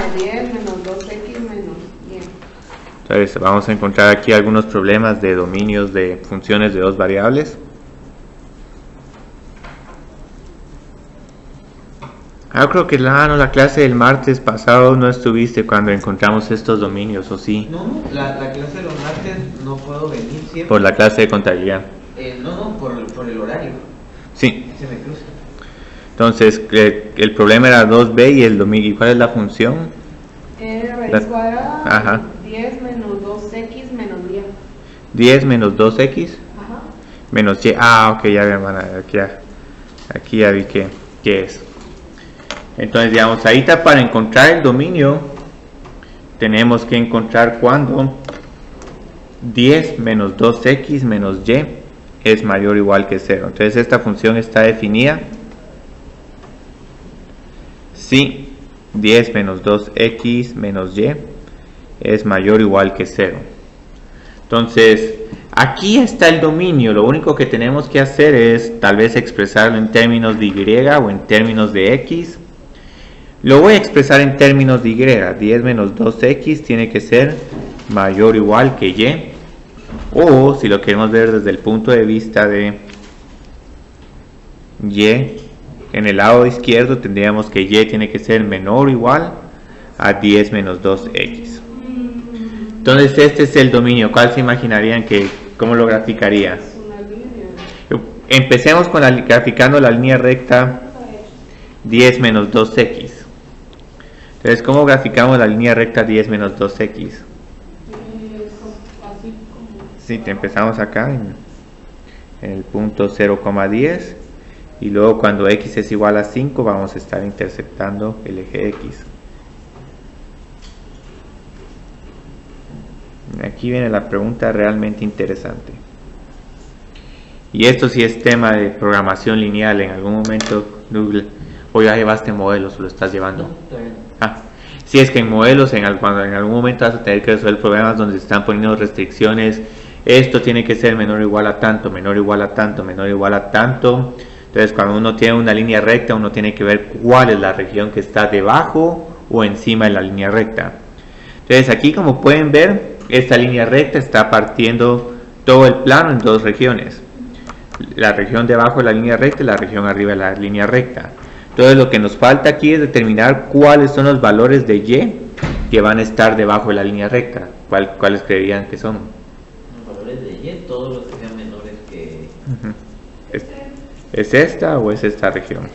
menos 10 menos 2x menos 10. Entonces vamos a encontrar aquí algunos problemas de dominios de funciones de dos variables. Yo creo que la clase del martes pasado no estuviste cuando encontramos estos dominios, ¿o sí? No, la clase de los martes no puedo venir siempre. Por la clase de contabilidad. No, por el horario. Sí. Se me cruza. Entonces, el problema era 2b y el dominio. ¿Y cuál es la función? Raíz cuadrada, Ajá. 10 menos 2x menos 10. 10 menos 2x Ajá. menos y. Ah, ok, ya vi, hermana. Aquí ya vi qué es. Entonces, digamos, ahí está para encontrar el dominio. Tenemos que encontrar cuando 10 menos 2x menos y es mayor o igual que 0. Entonces, esta función está definida si 10 menos 2x menos y es mayor o igual que 0. Entonces, aquí está el dominio. Lo único que tenemos que hacer es tal vez expresarlo en términos de y o en términos de x. Lo voy a expresar en términos de y. 10 menos 2x tiene que ser mayor o igual que y. O si lo queremos ver desde el punto de vista de y, en el lado izquierdo tendríamos que y tiene que ser menor o igual a 10 menos 2x. Entonces este es el dominio. ¿Cuál se imaginarían cómo lo graficaría? Empecemos con graficando la línea recta 10 menos 2x. Entonces, ¿cómo graficamos la línea recta 10 menos 2x? Sí, empezamos acá en el punto 0,10 y luego cuando x es igual a 5 vamos a estar interceptando el eje x. Aquí viene la pregunta realmente interesante. Y esto sí es tema de programación lineal. En algún momento, o ya llevaste modelos o lo estás llevando. Si es que en modelos cuando en algún momento vas a tener que resolver problemas donde se están poniendo restricciones. Esto tiene que ser menor o igual a tanto, menor o igual a tanto, menor o igual a tanto. Entonces cuando uno tiene una línea recta, uno tiene que ver cuál es la región que está debajo o encima de la línea recta. Entonces aquí, como pueden ver, esta línea recta está partiendo todo el plano en dos regiones. La región debajo de la línea recta y la región arriba de la línea recta. Entonces lo que nos falta aquí es determinar cuáles son los valores de y que van a estar debajo de la línea recta. ¿Cuáles creerían que son? Los valores de y, todos los que sean menores que... ¿Es esta o es esta región?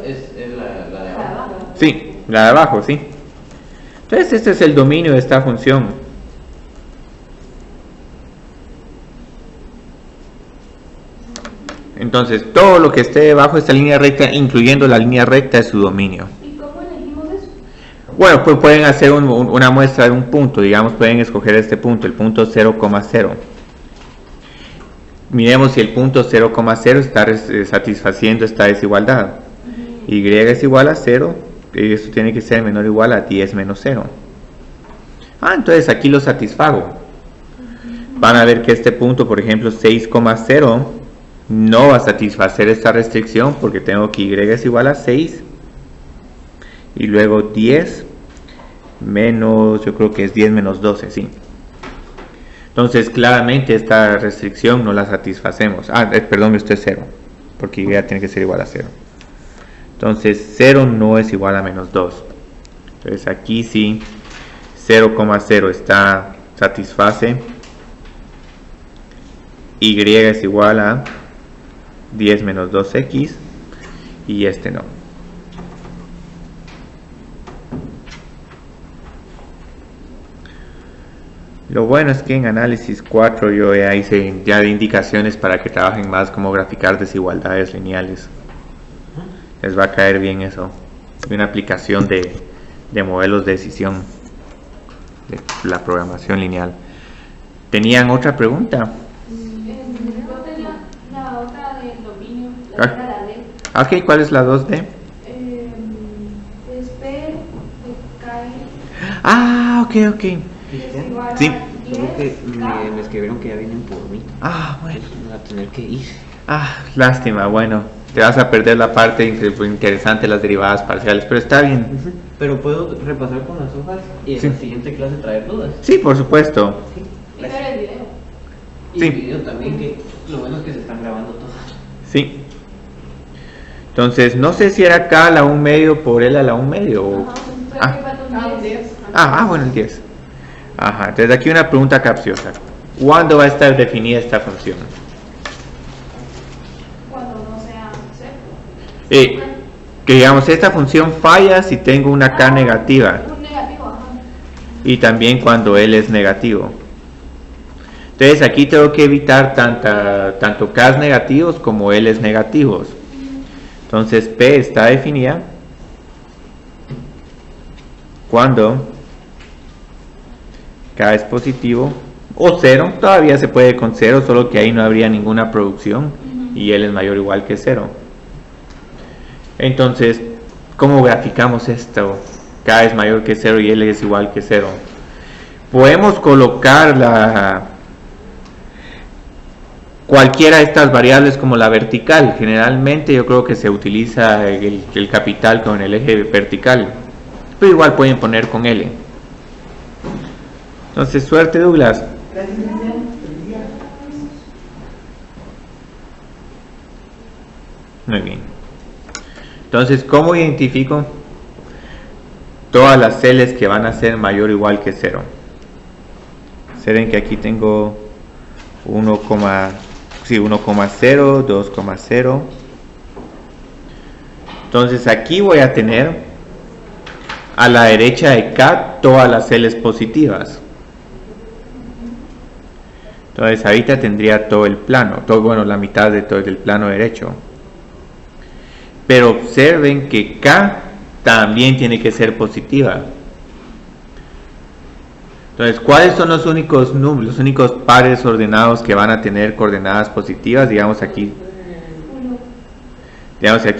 Es la de abajo. Sí, la de abajo, sí. Entonces este es el dominio de esta función. Entonces todo lo que esté debajo de esta línea recta, incluyendo la línea recta, es su dominio. ¿Y cómo elegimos eso? Bueno, pues pueden hacer una muestra de un punto. Digamos, pueden escoger este punto, el punto 0,0. Miremos si el punto 0,0 está satisfaciendo esta desigualdad. Y es igual a 0, y eso tiene que ser menor o igual a 10 menos 0. Entonces aquí lo satisfago. Van a ver que este punto, por ejemplo, 6,0, no va a satisfacer esta restricción porque tengo que y es igual a 6. Y luego 10 menos, yo creo que es 10 menos 12, sí. Entonces claramente esta restricción no la satisfacemos. Perdón, esto es 0, porque y tiene que ser igual a 0. Entonces 0 no es igual a menos 2. Entonces aquí sí 0,0 satisface. Y es igual a 10 menos 2x y este no. Lo bueno es que en análisis 4 yo ya hice ya de indicaciones para que trabajen más cómo graficar desigualdades lineales. Les va a caer bien eso. Una aplicación de modelos de decisión de la programación lineal. ¿Tenían otra pregunta? Yo tenía la otra del dominio, la otra la D. Ok, ¿cuál es la 2D? Es P que cae. Ok. Sí. Solo que me escribieron que ya vienen por mí. Bueno. Voy a tener que ir. Lástima, bueno. te vas a perder la parte interesante de las derivadas parciales, pero está bien. Pero puedo repasar con las hojas y en Sí. la siguiente clase traer dudas. Sí, por supuesto. Y ver el video. Y Sí. video también, que lo bueno es que se están grabando todas. Sí. Entonces, no sé si era K a la 1 medio por L a la 1 medio. O... Ajá, creo Ah. que falta un Ah, 10. 10. Bueno, el 10. Ajá, entonces aquí una pregunta capciosa. ¿Cuándo va a estar definida esta función? Cuando no sea cero. Que digamos, esta función falla si tengo una K negativa. Un negativo, ajá. Y también cuando L es negativo. Entonces aquí tengo que evitar tanto K negativos como L negativos. Entonces P está definida cuando K es positivo o 0, todavía se puede con 0, solo que ahí no habría ninguna producción y L es mayor o igual que 0. Entonces, ¿cómo graficamos esto? K es mayor que 0 y L es igual que 0. Podemos colocar cualquiera de estas variables como la vertical. Generalmente yo creo que se utiliza el capital con el eje vertical, pero igual pueden poner con L. Entonces, suerte, Douglas. Muy bien. Entonces, ¿cómo identifico todas las L's que van a ser mayor o igual que 0? Observen que aquí tengo 1,0, 2,0. Entonces aquí voy a tener a la derecha de K todas las L's positivas. Entonces ahorita tendría todo el plano, la mitad de todo el plano derecho. Pero observen que K también tiene que ser positiva. Entonces, ¿cuáles son los únicos pares ordenados que van a tener coordenadas positivas? Digamos aquí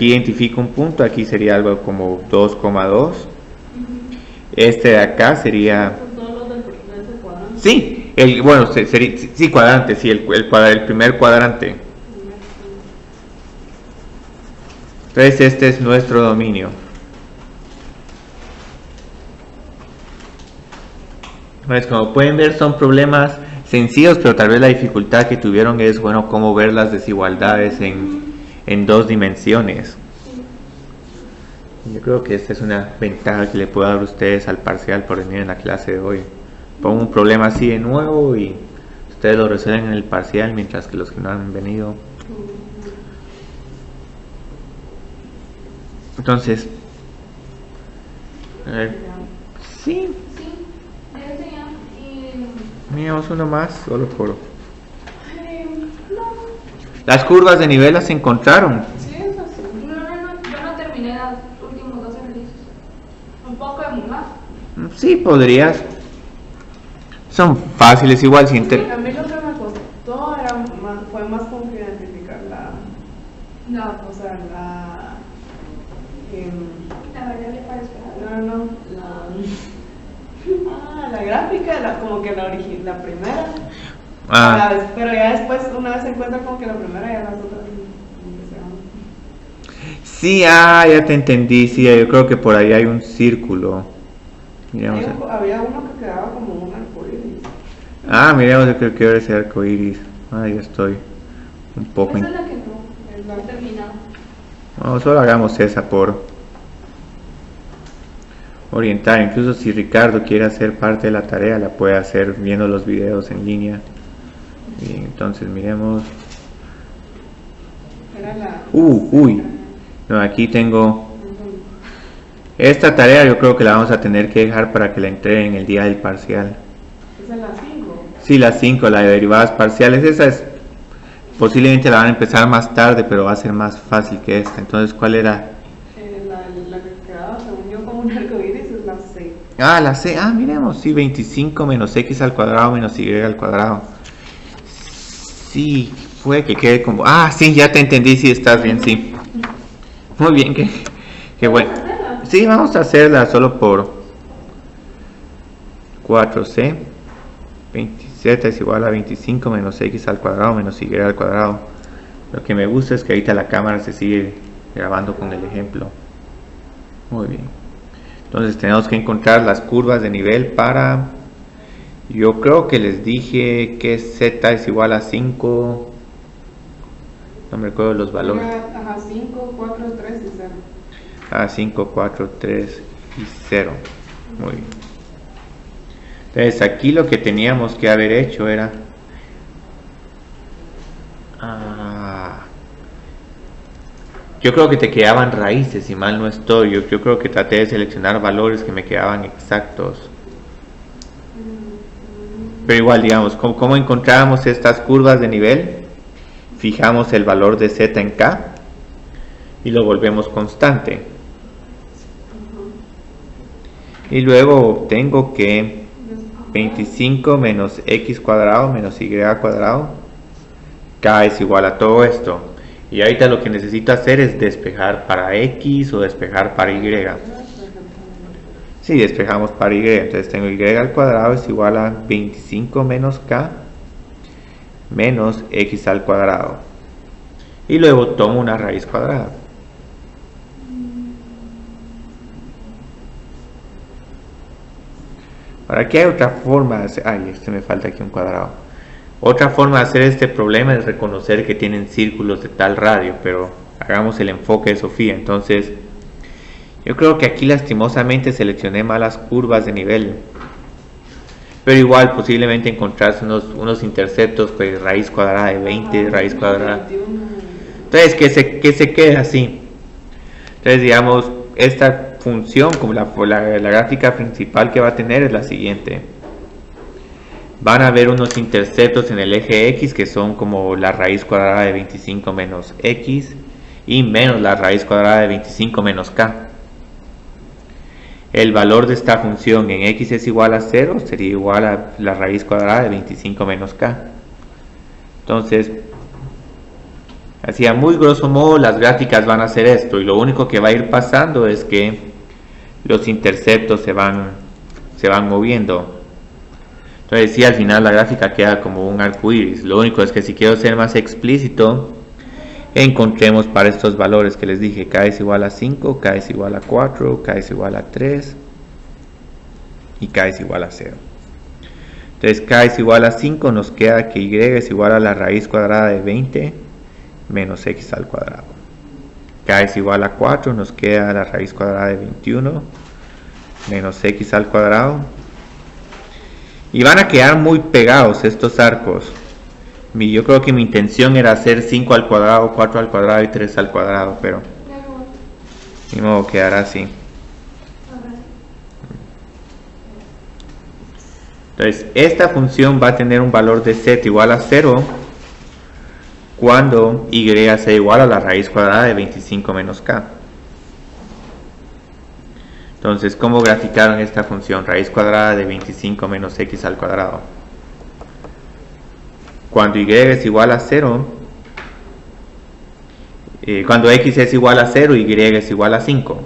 identifico un punto, aquí sería algo como 2,2. Este de acá sería... Todos los del cuadrante. Sí, sí, cuadrante, sí, el primer cuadrante. Entonces este es nuestro dominio. Pues como pueden ver son problemas sencillos, pero tal vez la dificultad que tuvieron es cómo ver las desigualdades en dos dimensiones. Yo creo que esta es una ventaja que le puedo dar a ustedes al parcial por venir en la clase de hoy. Pongo un problema así de nuevo y ustedes lo resuelven en el parcial, mientras que los que no han venido. Entonces, a ver, sí, Sí, debe ser ya. Y. miramos uno más, solo por... No. Las curvas de nivel las encontraron. Sí, es así. No, yo no terminé los últimos 2 ejercicios. Un poco de mula. Sí, podrías. Son fáciles igual, si A mí lo que me costó fue más como que identificar la La variable para esperar. la gráfica, como que la primera. Ah, Pero ya después, una vez se encuentra como que la primera y las otras. sí, ya te entendí. Sí, yo creo que por ahí hay un círculo. Miremos. Había uno que quedaba como un arcoíris. Miremos, yo creo que ahora ese arco iris. Ya estoy un poco. Esa es la que no he terminado. No, solo hagamos esa por orientar. Incluso si Ricardo quiere hacer parte de la tarea, la puede hacer viendo los videos en línea. Bien, entonces miremos. Era la. Uy. No, aquí tengo. Esta tarea yo creo que la vamos a tener que dejar para que la entreguen el día del parcial. Esa es la 5. Sí, la 5, la de derivadas parciales. Esa es. Posiblemente la van a empezar más tarde, pero va a ser más fácil que esta. Entonces, ¿cuál era? La que quedaba, según yo, como un arcoíris es la C. La C. Miremos. Sí, 25 menos x al cuadrado menos y al cuadrado. Sí, fue que quede como... sí, ya te entendí. Sí, estás bien, sí. Muy bien, qué bueno. Sí, vamos a hacerla solo por 4c. 27 es igual a 25 menos x al cuadrado menos y al cuadrado. Lo que me gusta es que ahorita la cámara se sigue grabando con el ejemplo. Muy bien. Entonces tenemos que encontrar las curvas de nivel para... Yo creo que les dije que z es igual a 5... No me recuerdo los valores. Ajá, 5, 4, 3 y 0. Ah, 5, 4, 3 y 0. Muy bien. Entonces aquí lo que teníamos que haber hecho era... yo creo que te quedaban raíces, si mal no estoy. Yo creo que traté de seleccionar valores que me quedaban exactos. Pero igual, digamos, ¿cómo encontrábamos estas curvas de nivel? Fijamos el valor de z en k y lo volvemos constante. Y luego obtengo que 25 menos x cuadrado menos y cuadrado, k es igual a todo esto. Y ahorita lo que necesito hacer es despejar para x o despejar para y. Si despejamos para y, entonces tengo y al cuadrado es igual a 25 menos k menos x al cuadrado. Y luego tomo una raíz cuadrada. Ahora aquí hay otra forma de hacer... Ay, me falta aquí un cuadrado. Otra forma de hacer este problema es reconocer que tienen círculos de tal radio, pero hagamos el enfoque de Sofía. Entonces, yo creo que aquí lastimosamente seleccioné malas curvas de nivel. Pero igual posiblemente encontrarse unos interceptos, pues raíz cuadrada de 20, raíz cuadrada. Entonces, que se quede así. Entonces, digamos, esta función, como la gráfica principal que va a tener es la siguiente. Van a haber unos interceptos en el eje X que son como la raíz cuadrada de 25 menos X y menos la raíz cuadrada de 25 menos K. El valor de esta función en X es igual a 0 sería igual a la raíz cuadrada de 25 menos K. Entonces, así a muy grosso modo las gráficas van a hacer esto y lo único que va a ir pasando es que los interceptos se van moviendo. Entonces sí, al final la gráfica queda como un arco iris. Lo único es que si quiero ser más explícito, encontremos para estos valores que les dije, k es igual a 5, k es igual a 4, k es igual a 3 y k es igual a 0. Entonces k es igual a 5, nos queda que y es igual a la raíz cuadrada de 20 menos x al cuadrado. K es igual a 4, nos queda la raíz cuadrada de 21 menos x al cuadrado. Y van a quedar muy pegados estos arcos. Yo creo que mi intención era hacer 5 al cuadrado, 4 al cuadrado y 3 al cuadrado, pero ni modo, quedará así. Entonces, esta función va a tener un valor de z igual a 0 cuando y sea igual a la raíz cuadrada de 25 menos k. Entonces, ¿cómo graficaron esta función? Raíz cuadrada de 25 menos x al cuadrado. Cuando y es igual a 0, cuando x es igual a 0, y es igual a 5.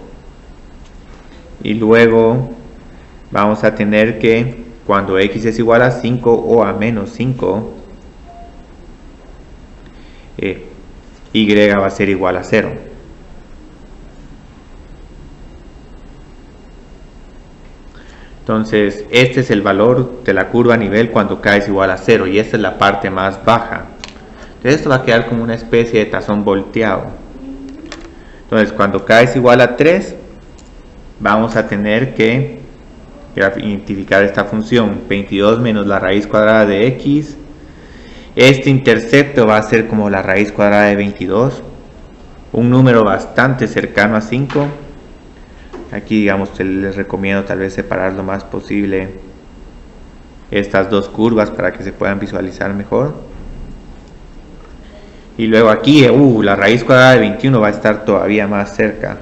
Y luego vamos a tener que cuando x es igual a 5 o a menos 5, y va a ser igual a 0. Entonces, este es el valor de la curva a nivel cuando k es igual a 0 y esta es la parte más baja. Entonces, esto va a quedar como una especie de tazón volteado. Entonces, cuando k es igual a 3, vamos a tener que identificar esta función, 22 menos la raíz cuadrada de x. Este intercepto va a ser como la raíz cuadrada de 22, un número bastante cercano a 5. Aquí, digamos, les recomiendo tal vez separar lo más posible estas dos curvas para que se puedan visualizar mejor. Y luego aquí, la raíz cuadrada de 21 va a estar todavía más cerca.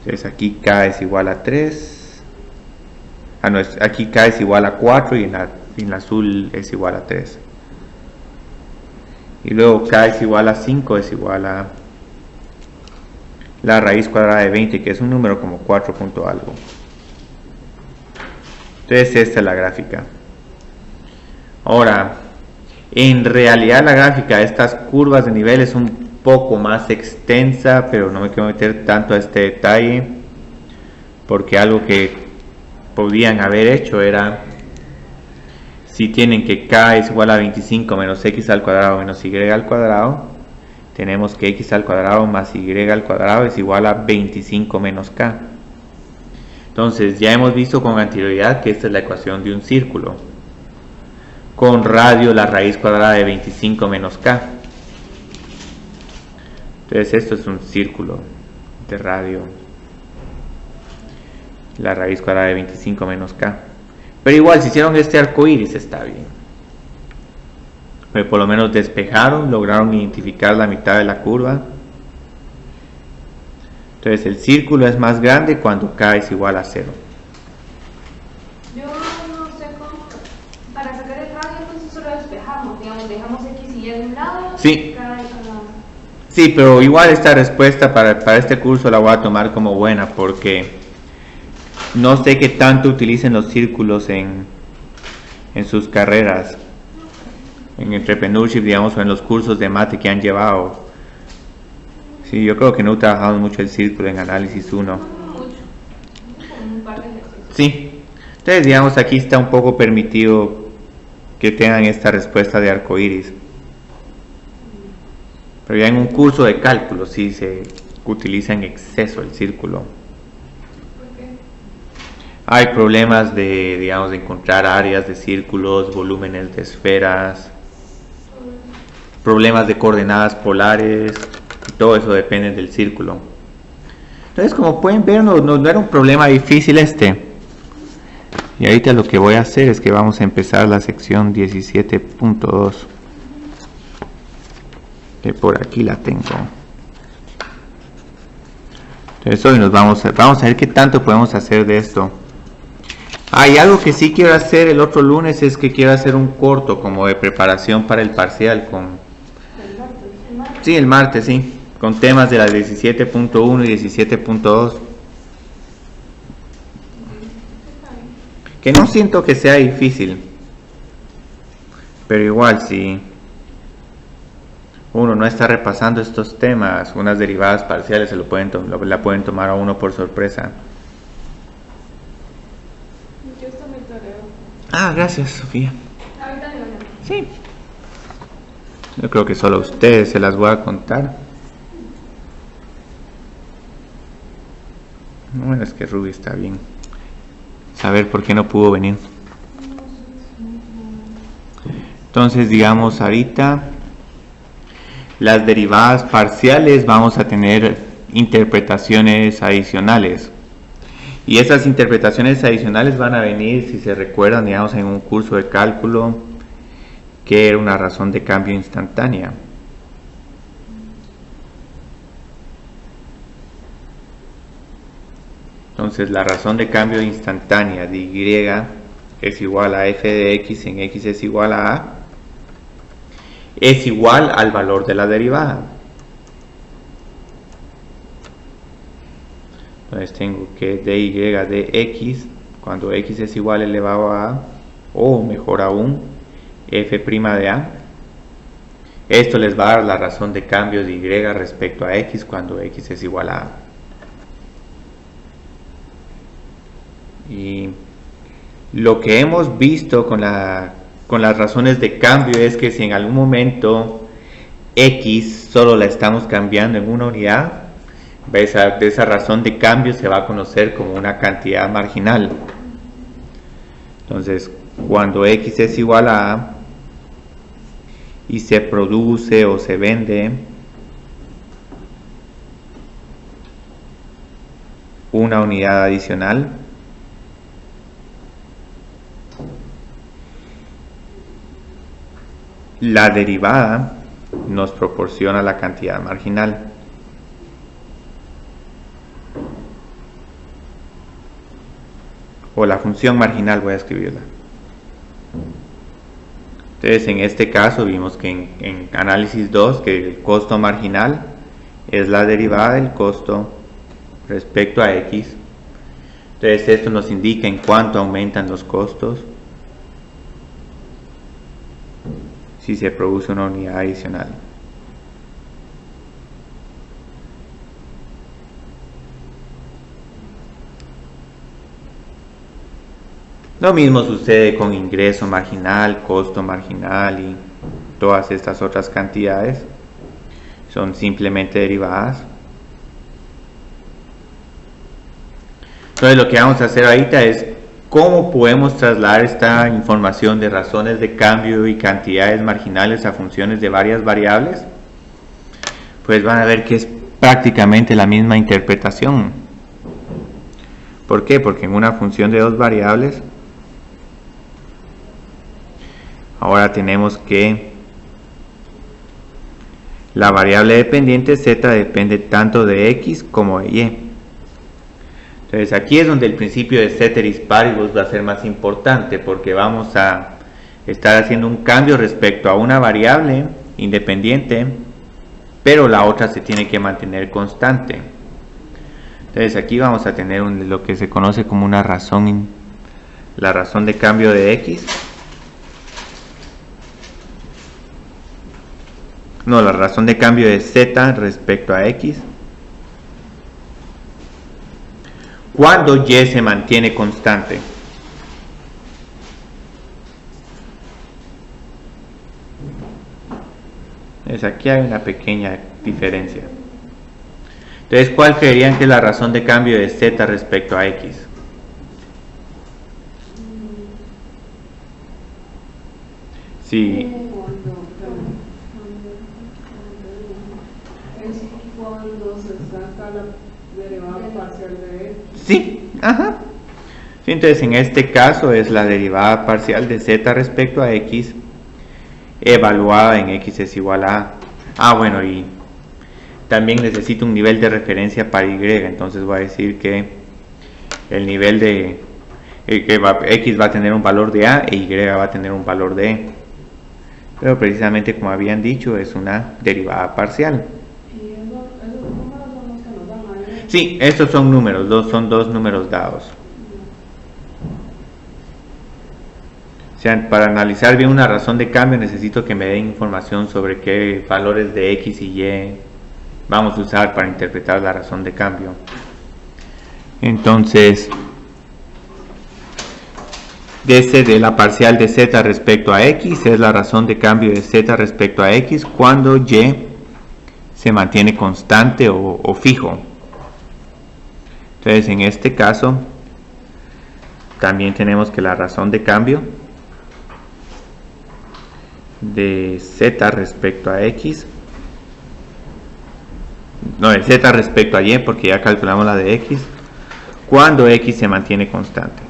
Entonces aquí k es igual a 3. Aquí k es igual a 4 y en azul es igual a 3. Y luego k es igual a 5 es igual a la raíz cuadrada de 20, que es un número como 4 punto algo. Entonces esta es la gráfica. Ahora, En realidad la gráfica de estas curvas de nivel es un poco más extensa, pero no me quiero meter tanto a este detalle, porque algo que podían haber hecho era, si tienen que k es igual a 25 menos x al cuadrado menos y al cuadrado, tenemos que x al cuadrado más y al cuadrado es igual a 25 menos k. Entonces ya hemos visto con anterioridad que esta es la ecuación de un círculo, con radio la raíz cuadrada de 25 menos k. Entonces esto es un círculo de radio, la raíz cuadrada de 25 menos k. Pero igual, si hicieron este arco iris está bien. Pero por lo menos despejaron, lograron identificar la mitad de la curva. Entonces el círculo es más grande cuando k es igual a 0. Yo no sé cómo, para sacar el radio entonces solo despejamos, digamos, dejamos x y y de un lado, Sí. k de otro lado. Sí, pero igual esta respuesta para este curso la voy a tomar como buena, porque no sé qué tanto utilicen los círculos en sus carreras, en entrepreneurship, digamos, o en los cursos de mate que han llevado. Sí, yo creo que no he trabajado mucho el círculo en análisis 1. No mucho, como un par de ejercicios. Sí, entonces digamos aquí está un poco permitido que tengan esta respuesta de arco iris. Pero ya en un curso de cálculo sí se utiliza en exceso el círculo. ¿Por qué? Hay problemas de, digamos, de encontrar áreas de círculos, volúmenes de esferas, problemas de coordenadas polares, y todo eso depende del círculo. Entonces, como pueden ver, no era un problema difícil este. Y ahorita lo que voy a hacer es que vamos a empezar la sección 17.2. Que por aquí la tengo. Entonces hoy nos vamos a ver qué tanto podemos hacer de esto. Hay algo que sí quiero hacer el otro lunes, es que quiero hacer un corto como de preparación para el parcial con... Sí, el martes, sí, con temas de la 17.1 y 17.2. Que no siento que sea difícil, pero igual si uno no está repasando estos temas, unas derivadas parciales la pueden tomar a uno por sorpresa. Yo esto me toreo. Ah, gracias, Sofía. Ahorita digo yo. Sí. Yo creo que solo a ustedes se las voy a contar. Bueno, es que Ruby está bien. Saber por qué no pudo venir. Entonces, digamos, ahorita las derivadas parciales vamos a tener interpretaciones adicionales. Y esas interpretaciones adicionales van a venir, si se recuerdan, digamos, en un curso de cálculo que era una razón de cambio instantánea. Entonces la razón de cambio instantánea de y es igual a f de x en x es igual a es igual al valor de la derivada. Entonces tengo que dy de x, cuando x es igual elevado a a, o mejor aún, f' de a. Esto les va a dar la razón de cambio de y respecto a x cuando x es igual a a. Y lo que hemos visto con las razones de cambio es que si en algún momento x solo la estamos cambiando en una unidad, de esa razón de cambio se va a conocer como una cantidad marginal. Entonces, cuando x es igual a a y se produce o se vende una unidad adicional, la derivada nos proporciona la cantidad marginal. O la función marginal, voy a escribirla. Entonces, en este caso vimos que en análisis 2 que el costo marginal es la derivada del costo respecto a x. Entonces, esto nos indica en cuánto aumentan los costos. si se produce una unidad adicional. Lo mismo sucede con ingreso marginal, costo marginal y todas estas otras cantidades. Son simplemente derivadas. Entonces lo que vamos a hacer ahorita es cómo podemos trasladar esta información de razones de cambio y cantidades marginales a funciones de varias variables. Pues van a ver que es prácticamente la misma interpretación. ¿Por qué? Porque en una función de dos variables ahora tenemos que la variable dependiente z depende tanto de x como de y. Entonces aquí es donde el principio de ceteris paribus va a ser más importante, porque vamos a estar haciendo un cambio respecto a una variable independiente, pero la otra se tiene que mantener constante. Entonces aquí vamos a tener lo que se conoce como una razón, la razón de cambio de x. No, la razón de cambio de z respecto a x cuando y se mantiene constante. Entonces aquí hay una pequeña diferencia. Entonces, ¿cuál creerían que es la razón de cambio de z respecto a x? Sí. Cuando se saca la derivada parcial de x. Sí, ajá. Sí, entonces en este caso es la derivada parcial de z respecto a x evaluada en x es igual a... bueno, y también necesito un nivel de referencia para y, entonces voy a decir que el nivel de... x va a tener un valor de a e y va a tener un valor de e. Pero precisamente como habían dicho es una derivada parcial. Sí, estos son números, son dos números dados. O sea, para analizar bien una razón de cambio necesito que me den información sobre qué valores de x y y vamos a usar para interpretar la razón de cambio. Entonces, de la parcial de z respecto a x es la razón de cambio de z respecto a x cuando y se mantiene constante o fijo. Entonces en este caso también tenemos que la razón de cambio de z respecto a x, no, de z respecto a y, porque ya calculamos la de x, cuando x se mantiene constante.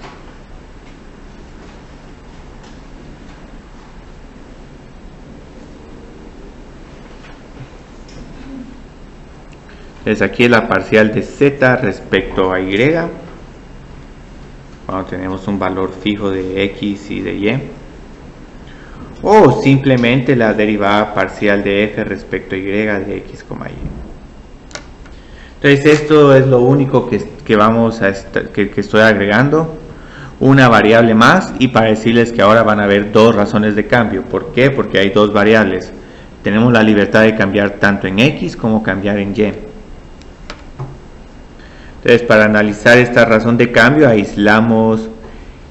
Entonces aquí es la parcial de z respecto a y, cuando tenemos un valor fijo de x y de y, o simplemente la derivada parcial de f respecto a y de x, y. Entonces esto es lo único que vamos a que estoy agregando, una variable más, y para decirles que ahora van a haber dos razones de cambio. ¿Por qué? Porque hay dos variables. Tenemos la libertad de cambiar tanto en x como cambiar en y. Entonces, para analizar esta razón de cambio, aislamos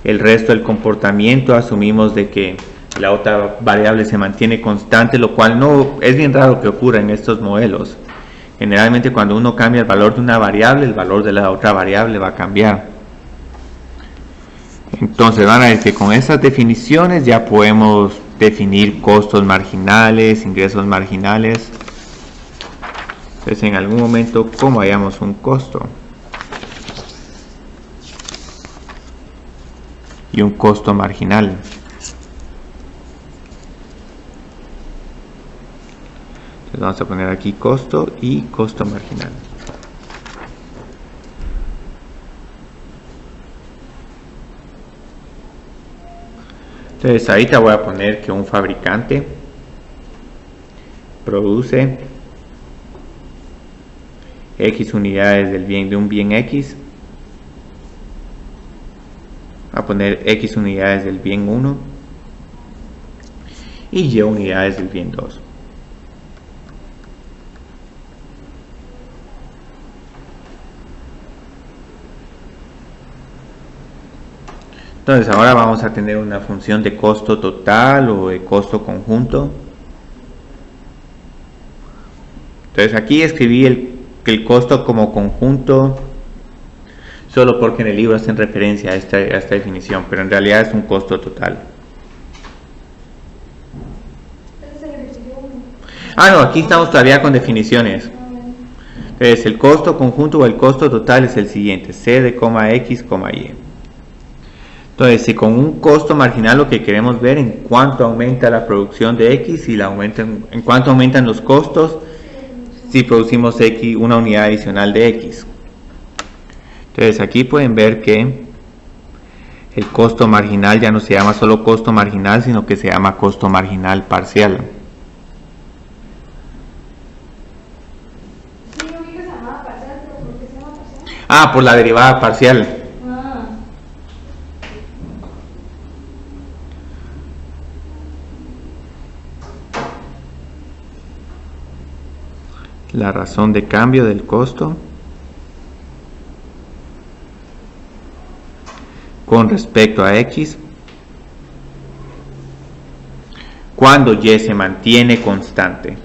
el resto del comportamiento, asumimos de que la otra variable se mantiene constante, lo cual no es bien raro que ocurra en estos modelos. Generalmente cuando uno cambia el valor de una variable, el valor de la otra variable va a cambiar. Entonces van a ver que con esas definiciones ya podemos definir costos marginales, ingresos marginales. Entonces en algún momento, ¿cómo hallamos un costo? Y un costo marginal. Entonces vamos a poner aquí costo y costo marginal. Entonces ahorita voy a poner que un fabricante produce X unidades de un bien X. Voy a poner X unidades del bien 1 y Y unidades del bien 2. Entonces ahora vamos a tener una función de costo total o de costo conjunto. Entonces aquí escribí el costo como conjunto solo porque en el libro hacen referencia a esta definición, pero en realidad es un costo total. Ah, no, aquí estamos todavía con definiciones. Entonces el costo conjunto o el costo total es el siguiente: C de X, Y. Entonces, si con un costo marginal lo que queremos ver en cuánto aumenta la producción de X y en cuánto aumentan los costos si producimos X, una unidad adicional de X. Entonces aquí pueden ver que el costo marginal ya no se llama solo costo marginal, sino que se llama costo marginal parcial. Ah, por la derivada parcial. La razón de cambio del costo con respecto a X cuando Y se mantiene constante.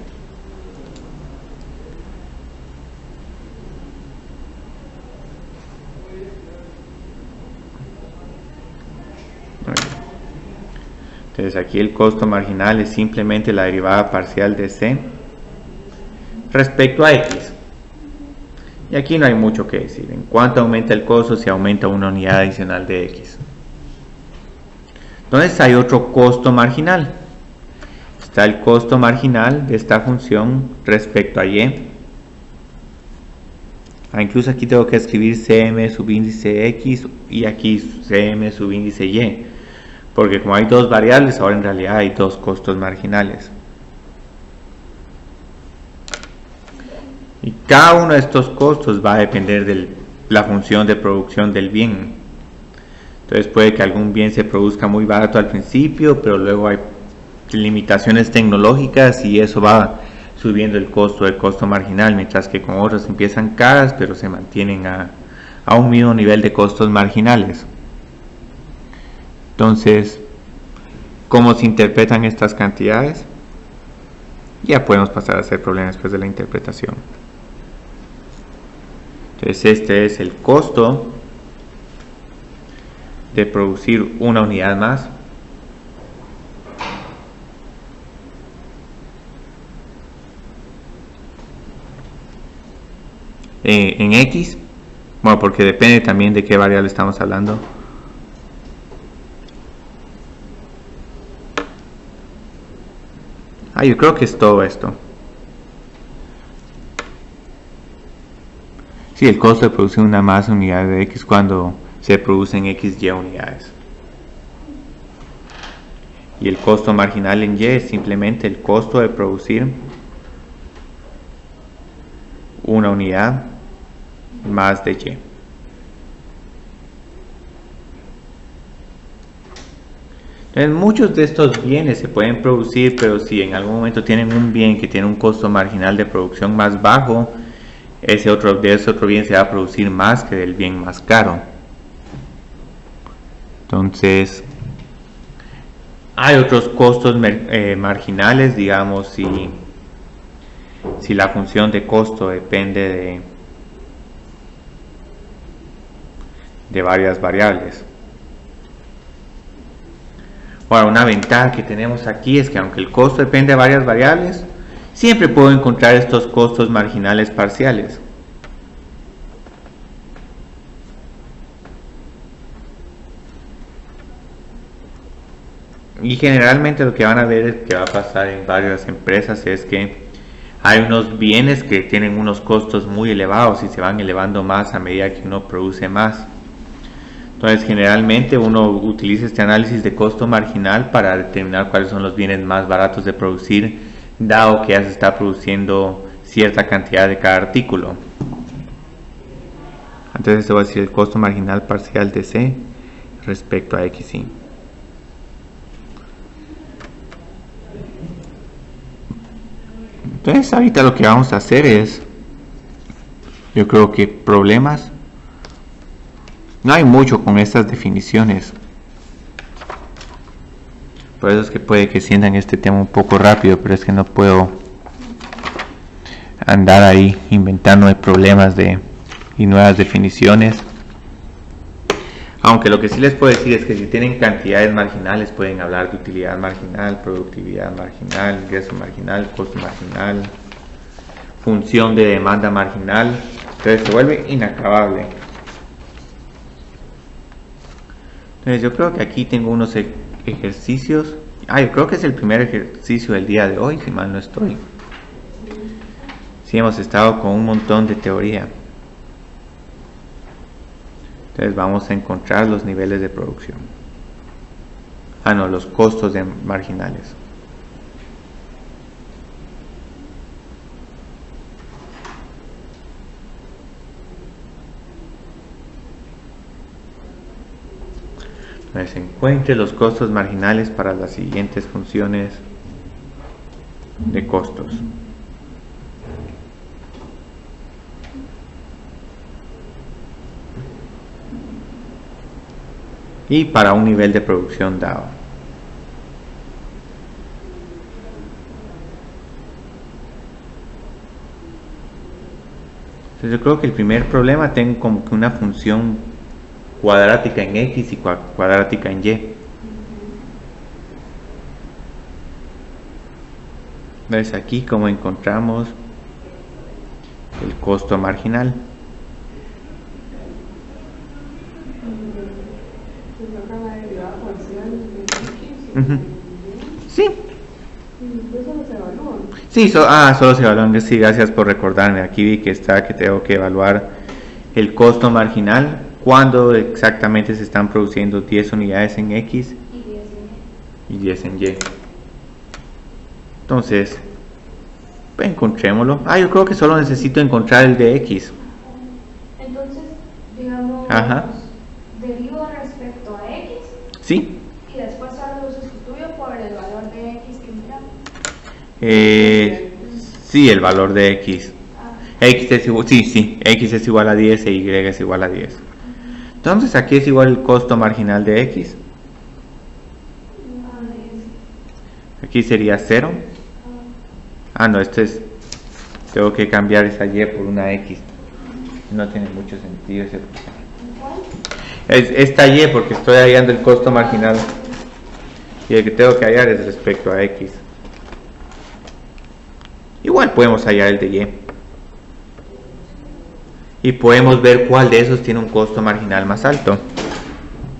Entonces aquí el costo marginal es simplemente la derivada parcial de C respecto a X. Y aquí no hay mucho que decir. En cuánto aumenta el costo si aumenta una unidad adicional de X. Entonces hay otro costo marginal. Está el costo marginal de esta función respecto a Y. Incluso aquí tengo que escribir Cm subíndice X y aquí Cm subíndice Y. Porque como hay dos variables, ahora en realidad hay dos costos marginales. Y cada uno de estos costos va a depender de la función de producción del bien. Entonces puede que algún bien se produzca muy barato al principio, pero luego hay limitaciones tecnológicas y eso va subiendo el costo marginal, mientras que con otros empiezan caras, pero se mantienen a un mismo nivel de costos marginales. Entonces, ¿cómo se interpretan estas cantidades? Ya podemos pasar a hacer problemas después de la interpretación. Entonces este es el costo de producir una unidad más. En X, bueno, porque depende también de qué variable estamos hablando. Yo creo que es todo esto. Sí, el costo de producir una más unidad de X cuando se producen XY unidades. Y el costo marginal en Y es simplemente el costo de producir una unidad más de Y. Entonces, muchos de estos bienes se pueden producir, pero si en algún momento tienen un bien que tiene un costo marginal de producción más bajo, ese otro bien se va a producir más que del bien más caro. Entonces, hay otros costos marginales, digamos, si la función de costo depende de varias variables. Ahora, una ventaja que tenemos aquí es que aunque el costo depende de varias variables, siempre puedo encontrar estos costos marginales parciales. Y generalmente lo que van a ver que va a pasar en varias empresas es que hay unos bienes que tienen unos costos muy elevados y se van elevando más a medida que uno produce más. Entonces generalmente uno utiliza este análisis de costo marginal para determinar cuáles son los bienes más baratos de producir, dado que ya se está produciendo cierta cantidad de cada artículo. Entonces esto va a decir el costo marginal parcial de C respecto a XY. Entonces ahorita lo que vamos a hacer es, yo creo que problemas, no hay mucho con estas definiciones, por eso es que puede que sientan este tema un poco rápido, pero es que no puedo andar ahí inventando problemas y nuevas definiciones. Aunque lo que sí les puedo decir es que si tienen cantidades marginales pueden hablar de utilidad marginal, productividad marginal, ingreso marginal, costo marginal, función de demanda marginal. Entonces se vuelve inacabable. Entonces yo creo que aquí tengo unos ejercicios. Yo creo que es el primer ejercicio del día de hoy, si mal no estoy. Sí, hemos estado con un montón de teoría. Entonces vamos a encontrar los niveles de producción. Los costos marginales. Entonces encuentre los costos marginales para las siguientes funciones de costos. Y para un nivel de producción dado. Entonces yo creo que el primer problema tengo como que una función cuadrática en X y cuadrática en Y. Entonces aquí como encontramos el costo marginal. Sí. Sí, solo se evalúan. Sí, gracias por recordarme. Aquí vi que tengo que evaluar el costo marginal cuando exactamente se están produciendo 10 unidades en X y 10 en Y. Entonces, pues encontrémoslo. Yo creo que solo necesito encontrar el de X. Entonces, digamos, derivo respecto a X. Sí. Y después solo lo sustituyo por el valor de X que miramos. Sí, el valor de X. X es igual, X es igual a 10 e Y es igual a 10. Entonces aquí es igual el costo marginal de X. Aquí sería 0. No, tengo que cambiar esa Y por una X. No tiene mucho sentido ese proceso. Esta Y porque estoy hallando el costo marginal. Y el que tengo que hallar es respecto a X. Igual podemos hallar el de Y. Y podemos ver cuál de esos tiene un costo marginal más alto.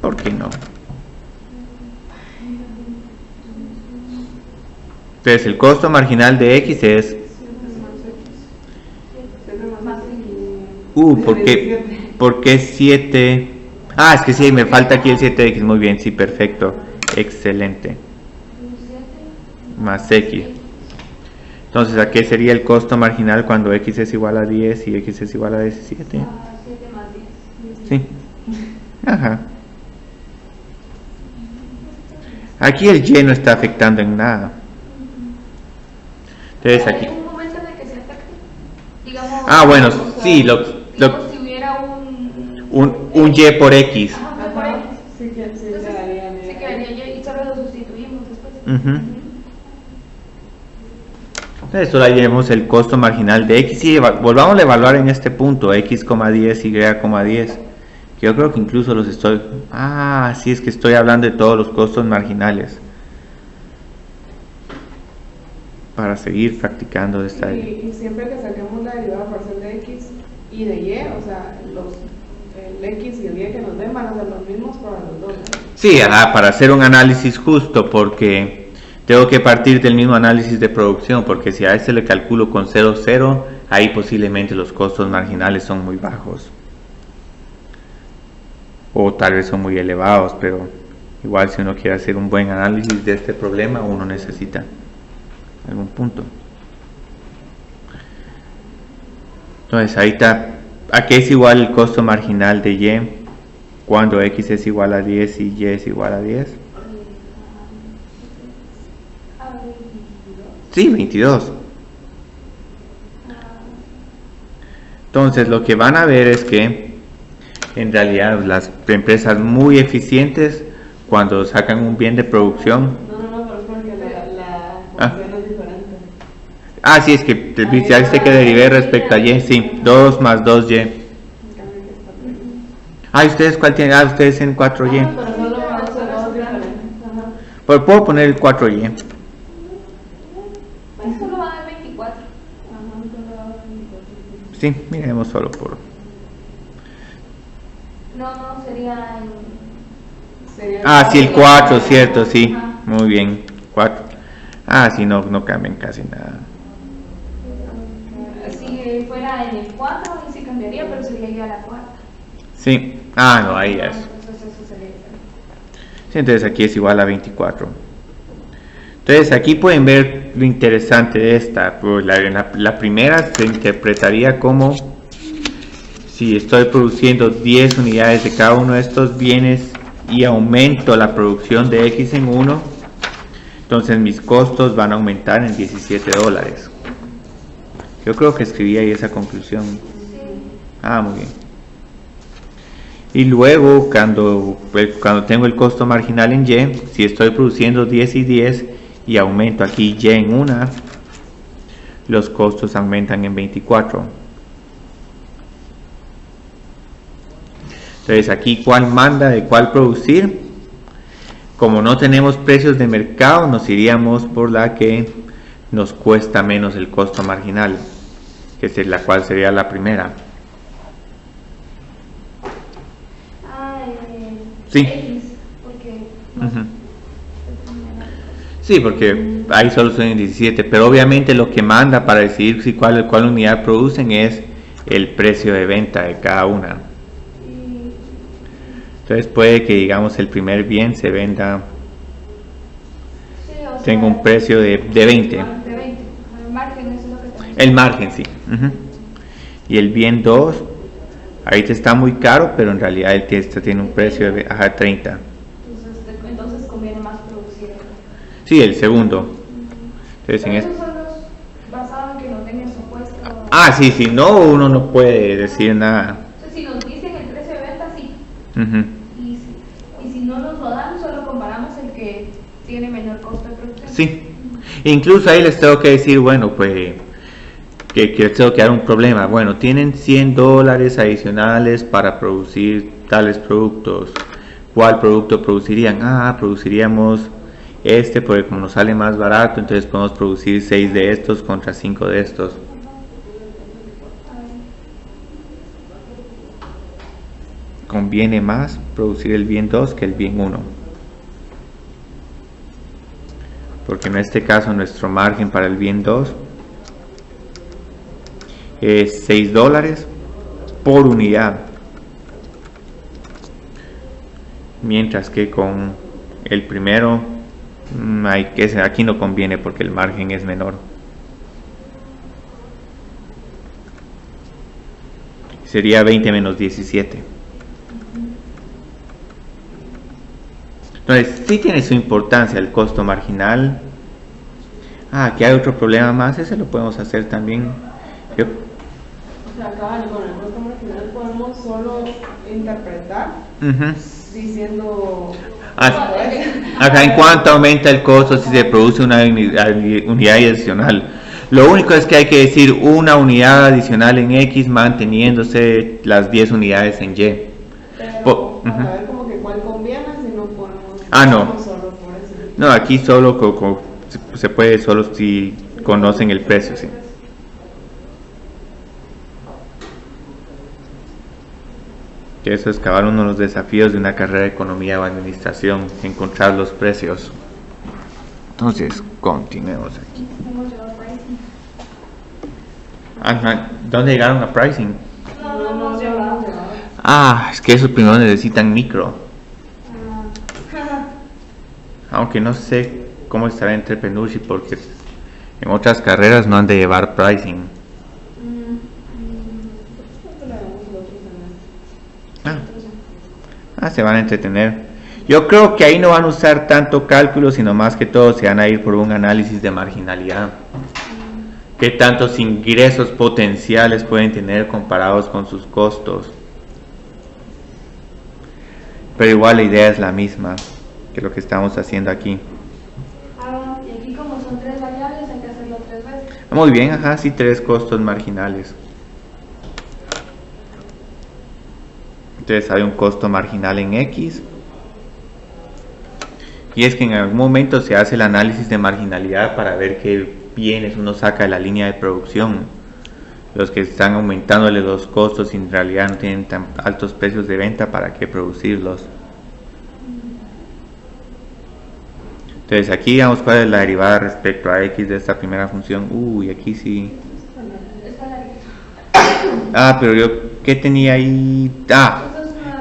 ¿Por qué no? Entonces el costo marginal de X es... ¿por qué 7? Es que sí, me falta aquí el 7X. Muy bien, sí, perfecto. Excelente. Más X. Entonces, ¿a qué sería el costo marginal cuando X es igual a 10 y X es igual a 17? 7 más 10. Sí. Aquí el Y no está afectando en nada. Entonces aquí... ¿Hay un momento en el que se afecte? Digamos, bueno, sí, digamos, si hubiera un Y por X. Por X. Sí, Entonces, se quedaría Y y solo lo sustituimos después. Entonces solo hallemos el costo marginal de X y volvamos a evaluar en este punto X, 10, Y, 10. Que yo creo que incluso los estoy... sí, es que estoy hablando de todos los costos marginales. Para seguir practicando esta... Y siempre que saquemos la derivada parcial de X y de Y, o sea, el X y el Y que nos den van a ser los mismos para los dos, ¿no? Sí, para hacer un análisis justo, porque tengo que partir del mismo análisis de producción, porque si a este le calculo con 0, 0, ahí posiblemente los costos marginales son muy bajos. O tal vez son muy elevados, pero igual si uno quiere hacer un buen análisis de este problema, uno necesita algún punto. Entonces ahí está. ¿A qué es igual el costo marginal de Y cuando X es igual a 10 y Y es igual a 10? Sí, 22. Entonces lo que van a ver es que en realidad las empresas muy eficientes, cuando sacan un bien de producción, No, pero es porque la Ah. función es diferente. sí, es que ya sé que derivé respecto a Y, sí, 2 más 2Y. En cambio que está bien. ¿Ustedes cuál tienen? Ustedes en 4Y. Pero solo hace dos diferentes. Ajá. Pues puedo poner el 4Y. Pues solo va a dar 24. Ajá, solo va a dar 24. Sí, miremos solo por... No, sería Sería Sí, el 4, cierto, sí. Ajá. Muy bien, 4. Sí, no cambian casi nada. Si fuera en el 4, ahí sí cambiaría, pero sería ya la cuarta. Sí, no, ahí ya es. Entonces eso sería diferente. Sí, entonces aquí es igual a 24. Entonces aquí pueden ver lo interesante de esta. Pues la primera se interpretaría como si estoy produciendo 10 unidades de cada uno de estos bienes y aumento la producción de X en 1, entonces mis costos van a aumentar en $17. Yo creo que escribí ahí esa conclusión. Muy bien. Y luego cuando tengo el costo marginal en Y, si estoy produciendo 10 y 10 y aumento aquí Y en 1, los costos aumentan en 24. Entonces aquí cuál manda de cuál producir. Como no tenemos precios de mercado, nos iríamos por la que nos cuesta menos el costo marginal, que es la cual sería la primera. Sí. X, porque Ujú. Sí, porque ahí solo son en 17, pero obviamente lo que manda para decidir si cuál unidad producen es el precio de venta de cada una. Entonces puede que digamos el primer bien se venda, tengo un precio de 20. De 20. El margen, eso es lo que tenemos. El margen, sí. Ujú. Y el bien 2, ahorita está muy caro, pero en realidad este tiene un precio de 30. Entonces conviene más producir. Sí, el segundo. Entonces, Pero esos son los basados en que no tengan su puesto. sí, si no, uno no puede decir nada. Entonces, si nos dicen el precio de venta, sí. Ujú. Y si no nos lo dan, solo comparamos el que tiene menor costo de producción. Sí. Incluso ahí les tengo que decir, bueno, pues que les tengo que dar un problema. Bueno, tienen $100 adicionales para producir tales productos. ¿Cuál producto producirían? Produciríamos porque como nos sale más barato, entonces podemos producir 6 de estos contra 5 de estos. Conviene más producir el bien 2 que el bien 1. Porque en este caso nuestro margen para el bien 2 es $6 por unidad. Mientras que con el primero aquí no conviene porque el margen es menor. Sería 20 menos 17. Entonces sí tiene su importancia el costo marginal. Aquí hay otro problema más, ese lo podemos hacer también. O sea, acá con el costo marginal podemos solo interpretar diciendo Acá en cuanto aumenta el costo si se produce una unidad adicional. Lo único es que hay que decir una unidad adicional en X manteniéndose las 10 unidades en Y. Pero para ver como que cuál conviene si no ponemos no. solo por eso. No, aquí solo se puede solo si conocen el precio, sí. Que eso es cabal uno de los desafíos de una carrera de economía o administración, encontrar los precios. Entonces, continuemos aquí. Hemos llegado a pricing. ¿Dónde llegaron a pricing? No hemos llegado. Es que esos primero necesitan micro. Aunque no sé cómo estará entrepreneurship porque en otras carreras no han de llevar pricing. Se van a entretener. Yo creo que ahí no van a usar tanto cálculo, sino más que todo se van a ir por un análisis de marginalidad. ¿Qué tantos ingresos potenciales pueden tener comparados con sus costos? Pero igual la idea es la misma que lo que estamos haciendo aquí. Y aquí como son 3 variables hay que hacerlo 3 veces. Muy bien, ajá, sí, 3 costos marginales. Entonces hay un costo marginal en X. Y es que en algún momento se hace el análisis de marginalidad para ver qué bienes uno saca de la línea de producción. Los que están aumentándole los costos y en realidad no tienen tan altos precios de venta, ¿para qué producirlos? Entonces aquí vamos cuál es la derivada respecto a X de esta primera función. Uy, aquí sí. Pero yo, ¿qué tenía ahí?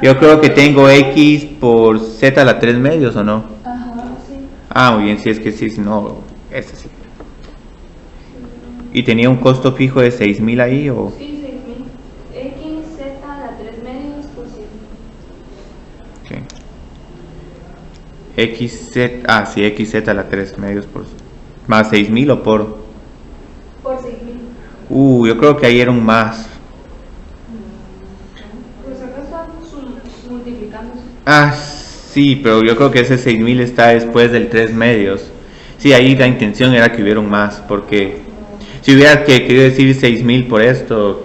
Yo creo que tengo X por Z a la 3 medios, ¿o no? Ajá, sí. Muy bien, si es que sí, si no, esta sí. ¿Y tenía un costo fijo de 6.000 ahí o...? Sí, 6.000. X, Z a la 3 medios por 6.000. Ok. XZ, sí, XZ a la 3 medios por... ¿Más 6.000 o por...? Por 6.000. Yo creo que ahí era un más. Pues acá estamos multiplicándose. Sí, pero yo creo que ese 6.000 está después del 3 medios. Sí, ahí la intención era que hubiera un más, porque... Si hubiera querido decir 6.000 por esto...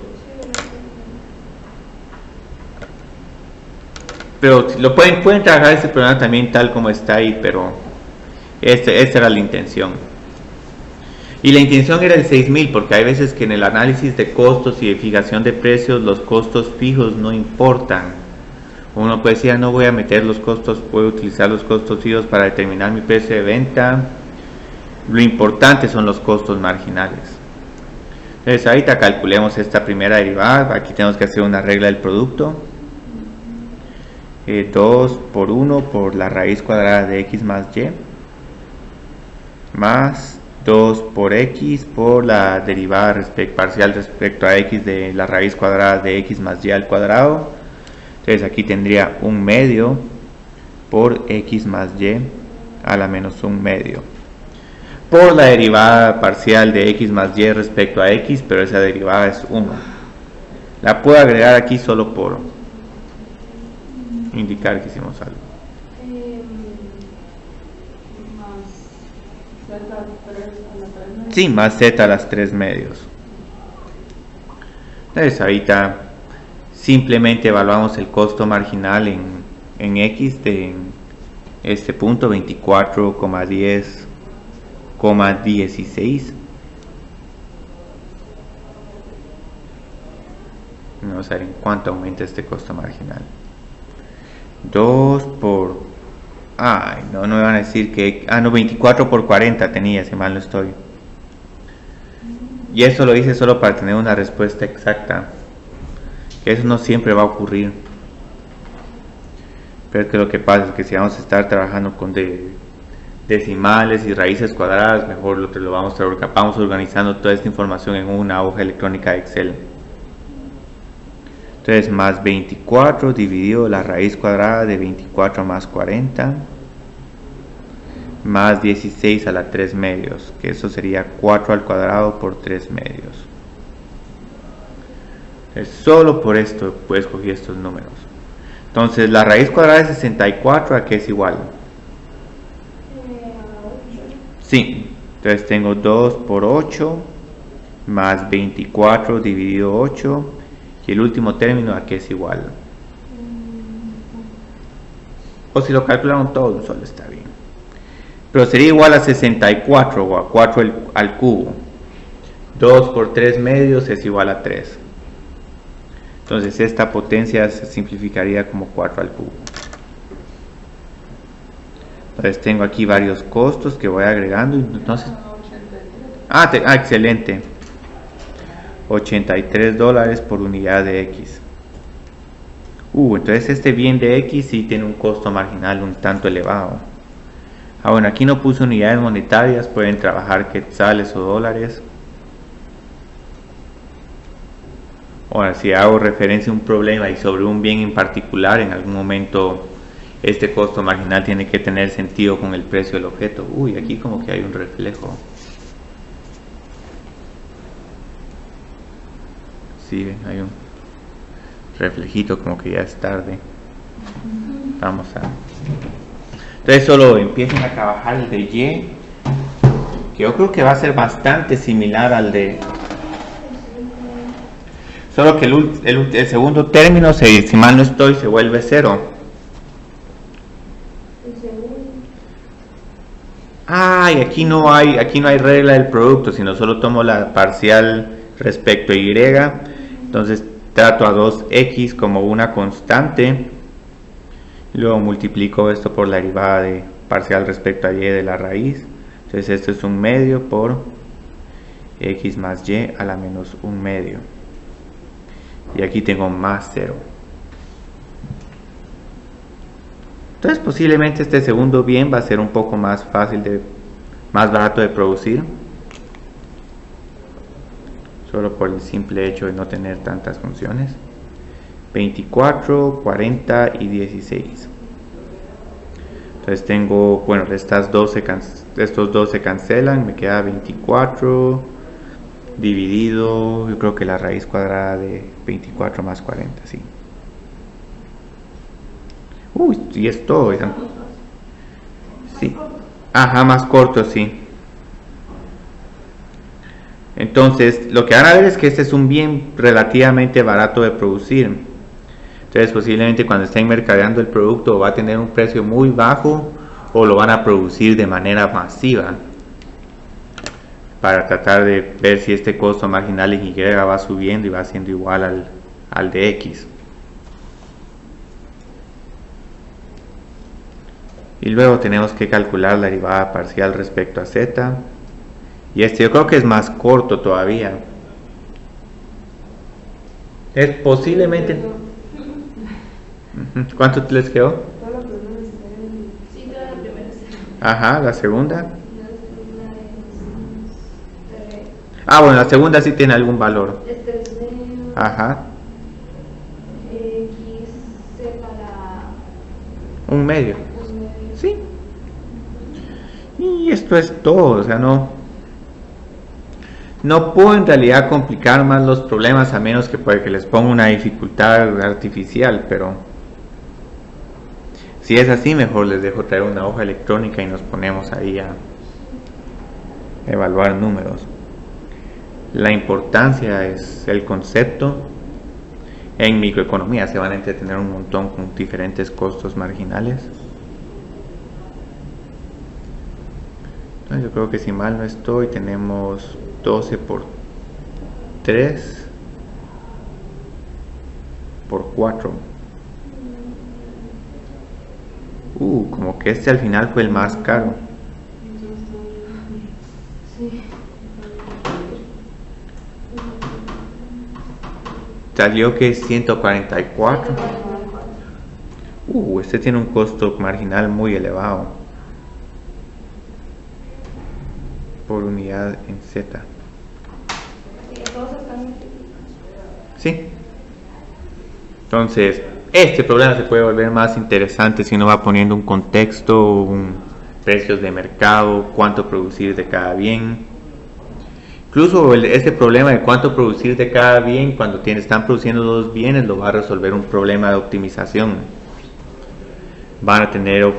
Pero lo pueden trabajar ese programa también tal como está ahí, pero esta era la intención. Y la intención era el 6.000 porque hay veces que en el análisis de costos y de fijación de precios los costos fijos no importan. Uno puede decir, no voy a meter los costos, puedo utilizar los costos fijos para determinar mi precio de venta. Lo importante son los costos marginales. Entonces ahorita calculemos esta primera derivada. Aquí tenemos que hacer una regla del producto. 2 por 1 por la raíz cuadrada de x más y más 2 por x por la derivada parcial respecto a x de la raíz cuadrada de x más y al cuadrado. Entonces aquí tendría 1 medio por x más y a la menos 1 medio por la derivada parcial de x más y respecto a x, pero esa derivada es 1. La puedo agregar aquí solo por indicar que hicimos algo. Sí, más z a las 3 medios. Entonces ahorita simplemente evaluamos el costo marginal en x de este punto 24,10,16. Vamos a ver en cuánto aumenta este costo marginal. 2 por... no me van a decir que... 24 por 40 tenía, si mal no estoy. Y eso lo hice solo para tener una respuesta exacta. Que eso no siempre va a ocurrir. Pero es que lo que pasa es que si vamos a estar trabajando con decimales y raíces cuadradas, mejor lo vamos organizando toda esta información en una hoja electrónica de Excel. Entonces más 24 dividido la raíz cuadrada de 24 más 40 más 16 a la 3 medios, que eso sería 4 al cuadrado por 3 medios. Entonces, solo por esto pues escogí estos números. Entonces la raíz cuadrada de 64, ¿a qué es igual? Sí, entonces tengo 2 por 8 más 24 dividido 8 y el último término a qué es igual. O si lo calcularon todo, solo está bien. Pero sería igual a 64 o a 4 al cubo. 2 por 3 medios es igual a 3. Entonces esta potencia se simplificaría como 4 al cubo. Entonces tengo aquí varios costos que voy agregando. Entonces, excelente. $83 por unidad de X. Entonces este bien de X sí tiene un costo marginal un tanto elevado. Bueno, aquí no puse unidades monetarias, pueden trabajar quetzales o dólares. Ahora, si hago referencia a un problema y sobre un bien en particular, en algún momento este costo marginal tiene que tener sentido con el precio del objeto. Aquí como que hay un reflejo. Sí, hay un reflejito como que ya es tarde. Vamos a... Entonces solo empiecen a trabajar el de Y, que yo creo que va a ser bastante similar al de... Solo que el segundo término, si mal no estoy, se vuelve 0. Y aquí no hay regla del producto, sino solo tomo la parcial respecto a Y. Entonces trato a 2x como una constante. Luego multiplico esto por la derivada de parcial respecto a y de la raíz. Entonces esto es 1/2 por x más y a la menos 1/2. Y aquí tengo más 0. Entonces posiblemente este segundo bien va a ser un poco más más barato de producir. Solo por el simple hecho de no tener tantas funciones. 24, 40 y 16. Entonces tengo, bueno, estos dos se cancelan, me queda 24 dividido, yo creo que la raíz cuadrada de 24 más 40, sí. Y es todo, ¿verdad? Sí. Ajá, más corto, sí. Entonces, lo que van a ver es que este es un bien relativamente barato de producir. Entonces, posiblemente cuando estén mercadeando el producto va a tener un precio muy bajo o lo van a producir de manera masiva para tratar de ver si este costo marginal en Y va subiendo y va siendo igual al de X. Y luego tenemos que calcular la derivada parcial respecto a Z. Y este yo creo que es más corto todavía. Es posiblemente... ¿Cuánto les quedó? Sí, toda la primera. Ajá, la segunda. Bueno, la segunda sí tiene algún valor. Ajá. X separa 1/2. Sí. Y esto es todo, o sea, no puedo en realidad complicar más los problemas a menos que puede que les ponga una dificultad artificial, pero si es así mejor les dejo traer una hoja electrónica y nos ponemos ahí a evaluar números. La importancia es el concepto. En microeconomía se van a entretener un montón con diferentes costos marginales. Entonces yo creo que si mal no estoy tenemos 12 por 3 por 4. Como que este al final fue el más caro. Sí. Salió que es 144. Este tiene un costo marginal muy elevado por unidad en Z. Sí. Entonces, este problema se puede volver más interesante si uno va poniendo un contexto, precios de mercado, cuánto producir de cada bien. Incluso este problema de cuánto producir de cada bien, cuando están produciendo dos bienes, lo va a resolver un problema de optimización. Van a tener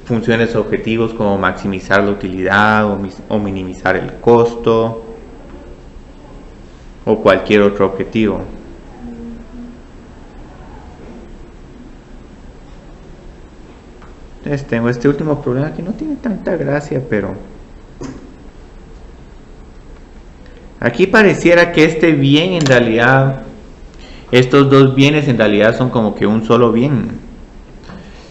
funciones objetivos como maximizar la utilidad o minimizar el costo o cualquier otro objetivo. Entonces tengo este último problema que no tiene tanta gracia, pero aquí pareciera que este bien en realidad, estos dos bienes en realidad son como que un solo bien.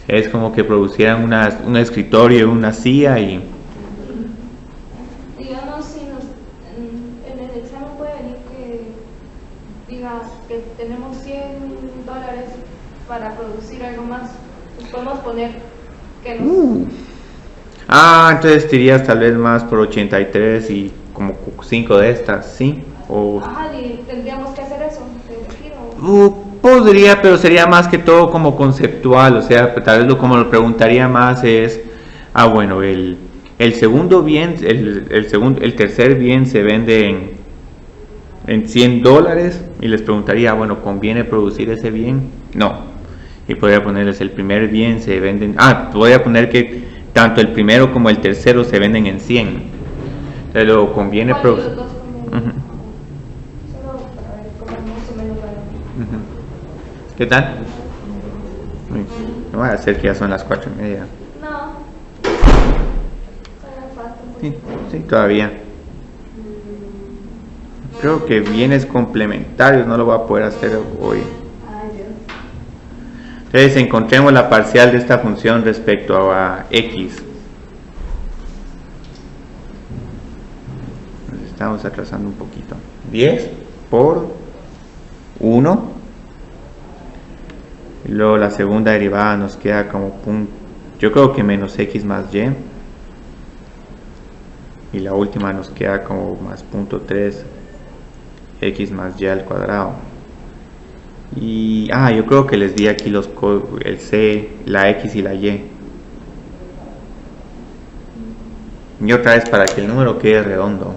Es como que producieran un escritorio y una silla y... Digamos, si en el examen puede venir que diga que tenemos $100 para producir algo más, pues podemos poner que nos... entonces dirías tal vez más por 83 y como 5 de estas, ¿sí? y tendríamos que hacer eso, podría, pero sería más que todo como conceptual, o sea, tal vez como lo preguntaría más es, bueno, el segundo bien, el tercer bien se vende en $100 y les preguntaría, bueno, ¿conviene producir ese bien? No. Y podría ponerles el primer bien se venden, voy a poner que tanto el primero como el tercero se venden en 100. Pero conviene ¿Cuál de los producir. dos conviene? Solo para ver cómo más o menos va. ¿Qué tal? No voy a hacer que ya son las 4:30. No. Todavía falta un Sí, poquito. sí, todavía. Creo que bienes complementarios no lo voy a poder hacer hoy. Ay, Dios. Entonces encontremos la parcial de esta función respecto a x. Nos estamos atrasando un poquito. 10 por 1. Y luego la segunda derivada nos queda como yo creo que menos x más y. Y la última nos queda como más 0.3 x más y al cuadrado. Y yo creo que les di aquí el c, la x y la y. Y otra vez para que el número quede redondo.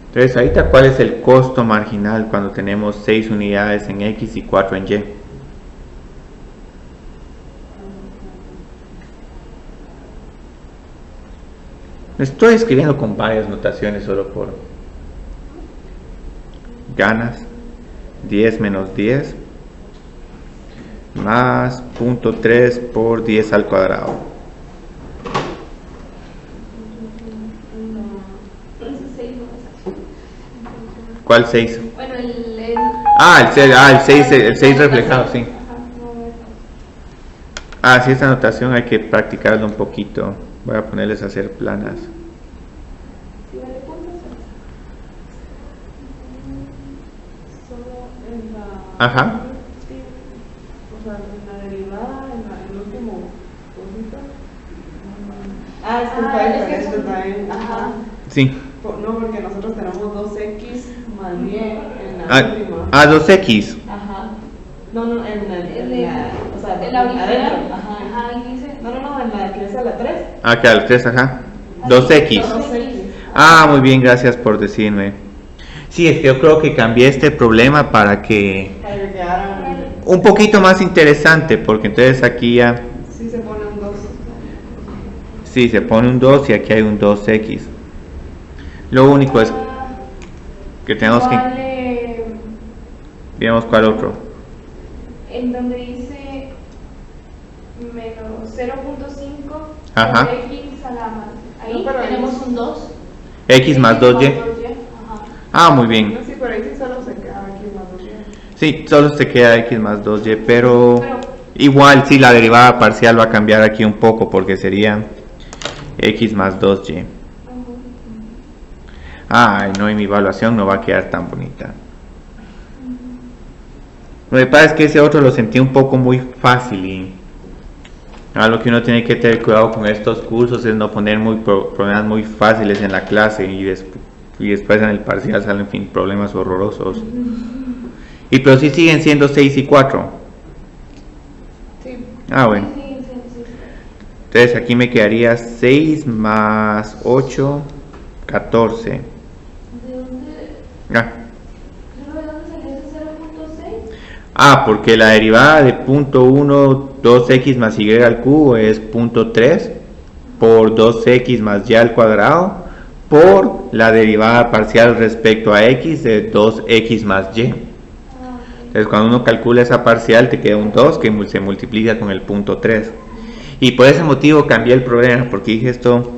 Entonces ahorita, ¿cuál es el costo marginal cuando tenemos 6 unidades en x y 4 en y? Estoy escribiendo con varias notaciones solo por ganas. 10 menos 10 más 0.3 por 10 al cuadrado. ¿Cuál 6? Bueno, el 6 reflejado, sí. Ajá, no, Sí, esta notación hay que practicarlo un poquito. Voy a ponerles a hacer planas. ¿sí vale puntos? Solo en la... Ajá. Sí, o sea, en la derivada, en el último cosito. Es que está es que diferente son- también. Ajá. Sí. No, porque nosotros tenemos 2x más y en la última. 2x. Ajá. No, en la, o sea, En la original. adentro. Ajá. Ajá, y dice. No, en la que es a la 3. Que a los 3, ajá. 2x. 2x. Muy bien, gracias por decirme. Sí, es que yo creo que cambié este problema para que Para que quedaran. un poquito más interesante, porque entonces aquí ya Sí, se pone un 2. sí se pone un 2 y aquí hay un 2x. Lo único es que tenemos que Vale, veamos cuál otro. en donde dice menos 0.5 Ajá. por x a la más. Ahí No, pero ahí tenemos es- un 2. X más 2y. Ajá. Muy bien. No, sí, pero ahí sí solo se queda aquí más 2y. Sí, solo se queda x más 2y, pero Pero- igual sí la derivada parcial va a cambiar aquí un poco porque sería x más 2y. No, y mi evaluación no va a quedar tan bonita. Lo que pasa es que ese otro lo sentí un poco muy fácil y algo que uno tiene que tener cuidado con estos cursos es no poner problemas muy fáciles en la clase y después en el parcial salen problemas horrorosos. Pero sí siguen siendo 6 y 4. Sí. Bueno. Sí. Entonces aquí me quedaría 6 más 8, 14. ¿De dónde? ¿De dónde salió ese 0.6? Porque la derivada de 0.1, 2x más y al cubo es 0.3 por 2x más y al cuadrado por la derivada parcial respecto a x de 2x más y. Entonces cuando uno calcula esa parcial te queda un 2 que se multiplica con el 0.3. Y por ese motivo cambié el problema, porque dije esto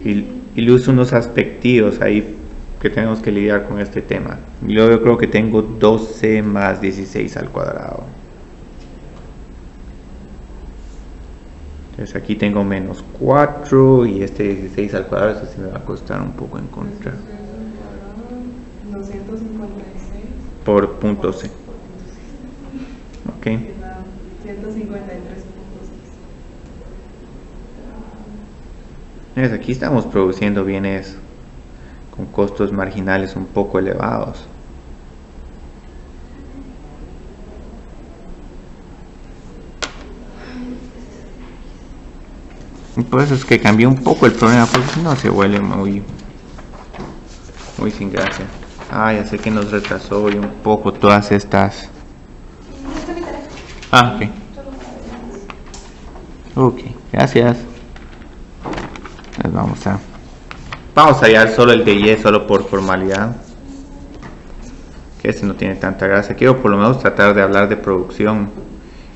y le uso unos aspectivos ahí que tenemos que lidiar con este tema. Y luego yo creo que tengo 12 más 16 al cuadrado. Entonces aquí tengo menos 4 y este 16 al cuadrado, eso sí me va a costar un poco encontrar. 256 Por punto C. Ok. queda 153.6. Entonces aquí estamos produciendo bienes con costos marginales un poco elevados. Pues es que cambié un poco el problema, porque si no se vuelve muy sin gracia. Ya sé que nos retrasó hoy un poco todas estas. Ok. Ok, gracias. Pues vamos a hallar solo el de Y, solo por formalidad. Que este no tiene tanta gracia. Quiero por lo menos tratar de hablar de producción.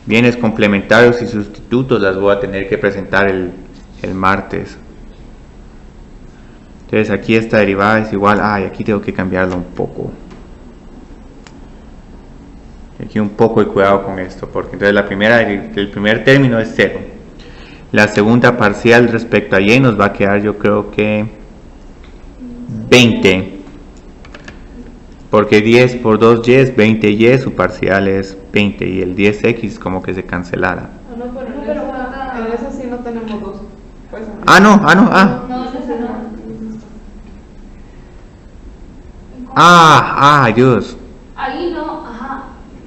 Bienes complementarios y sustitutos las voy a tener que presentar el martes. Entonces aquí esta derivada es igual. Y aquí tengo que cambiarlo un poco. Aquí un poco de cuidado con esto, porque entonces el primer término es 0. La segunda parcial respecto a Y nos va a quedar, yo creo que 20. Porque 10 por 2Y es 20Y, su parcial es 20. Y el 10X como que se cancelara. No, pero en esa sí no tenemos 2. Pues, No, Dios. Ahí no,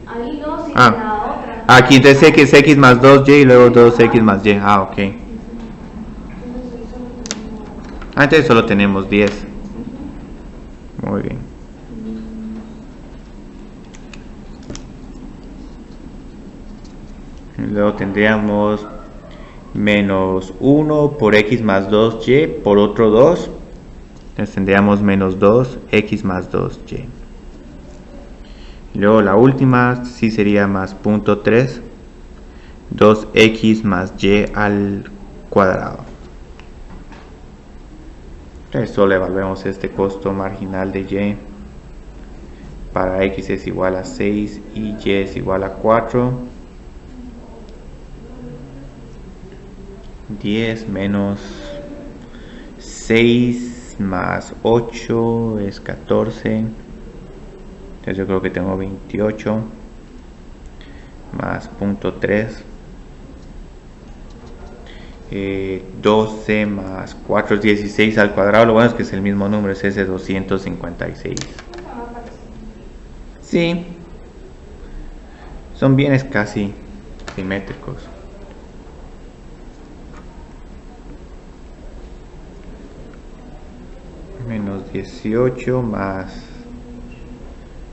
ahí no, sin la otra. Aquí entonces X más 2Y y luego 2X más Y. Ok. Entonces solo tenemos 10. Muy bien. Y luego tendríamos menos 1 por X más 2Y por otro 2. Entonces tendríamos menos 2X más 2Y. Y luego la última sí sería más punto 3. 2X más Y al cuadrado. Entonces solo evaluemos este costo marginal de Y. Para X es igual a 6 y Y es igual a 4. 10 menos 6 más 8 es 14. Entonces yo creo que tengo 28 más punto 3. 12 más 4 es 16 al cuadrado. Lo bueno es que es el mismo número, es ese 256. Sí, son bienes casi simétricos. Menos 18 más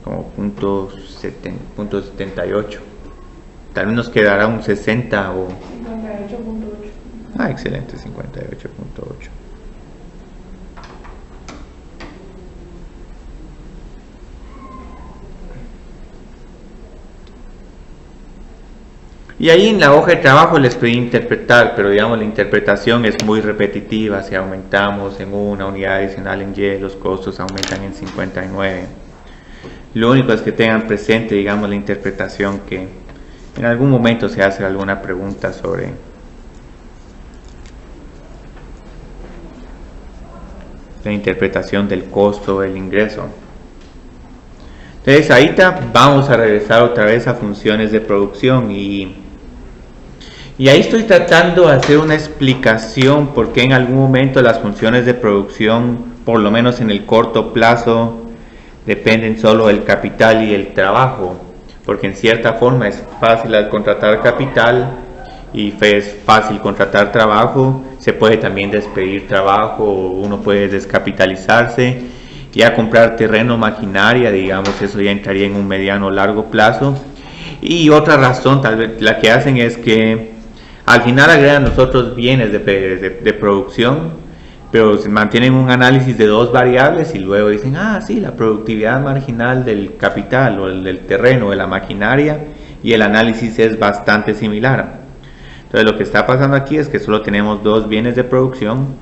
como punto 78. Tal vez nos quedará un 60 o 58.8. Excelente, 58.8. Y ahí en la hoja de trabajo les pedí interpretar, pero digamos la interpretación es muy repetitiva. Si aumentamos en una unidad adicional en Y, los costos aumentan en 59. Lo único es que tengan presente, digamos, la interpretación, que en algún momento se hace alguna pregunta sobre la interpretación del costo del ingreso. Entonces ahorita vamos a regresar otra vez a funciones de producción y ahí estoy tratando de hacer una explicación por qué en algún momento las funciones de producción, por lo menos en el corto plazo, dependen solo del capital y el trabajo, porque en cierta forma es fácil contratar capital y es fácil contratar trabajo. Se puede también despedir trabajo, uno puede descapitalizarse, ya comprar terreno, maquinaria, digamos, eso ya entraría en un mediano o largo plazo. Y otra razón, tal vez la que hacen, es que al final agregan los otros bienes de producción, pero se mantienen un análisis de dos variables y luego dicen, sí, la productividad marginal del capital o el del terreno o de la maquinaria, y el análisis es bastante similar. Entonces lo que está pasando aquí es que solo tenemos dos bienes de producción,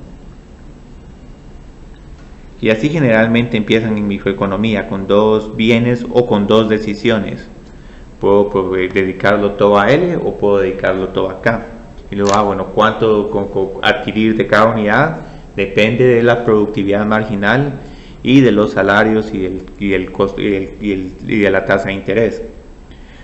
y así generalmente empiezan en microeconomía, con dos bienes o con dos decisiones. Puedo dedicarlo todo a L o puedo dedicarlo todo a K. Y luego, bueno, cuánto adquirir de cada unidad depende de la productividad marginal y de los salarios y el costo y de la tasa de interés.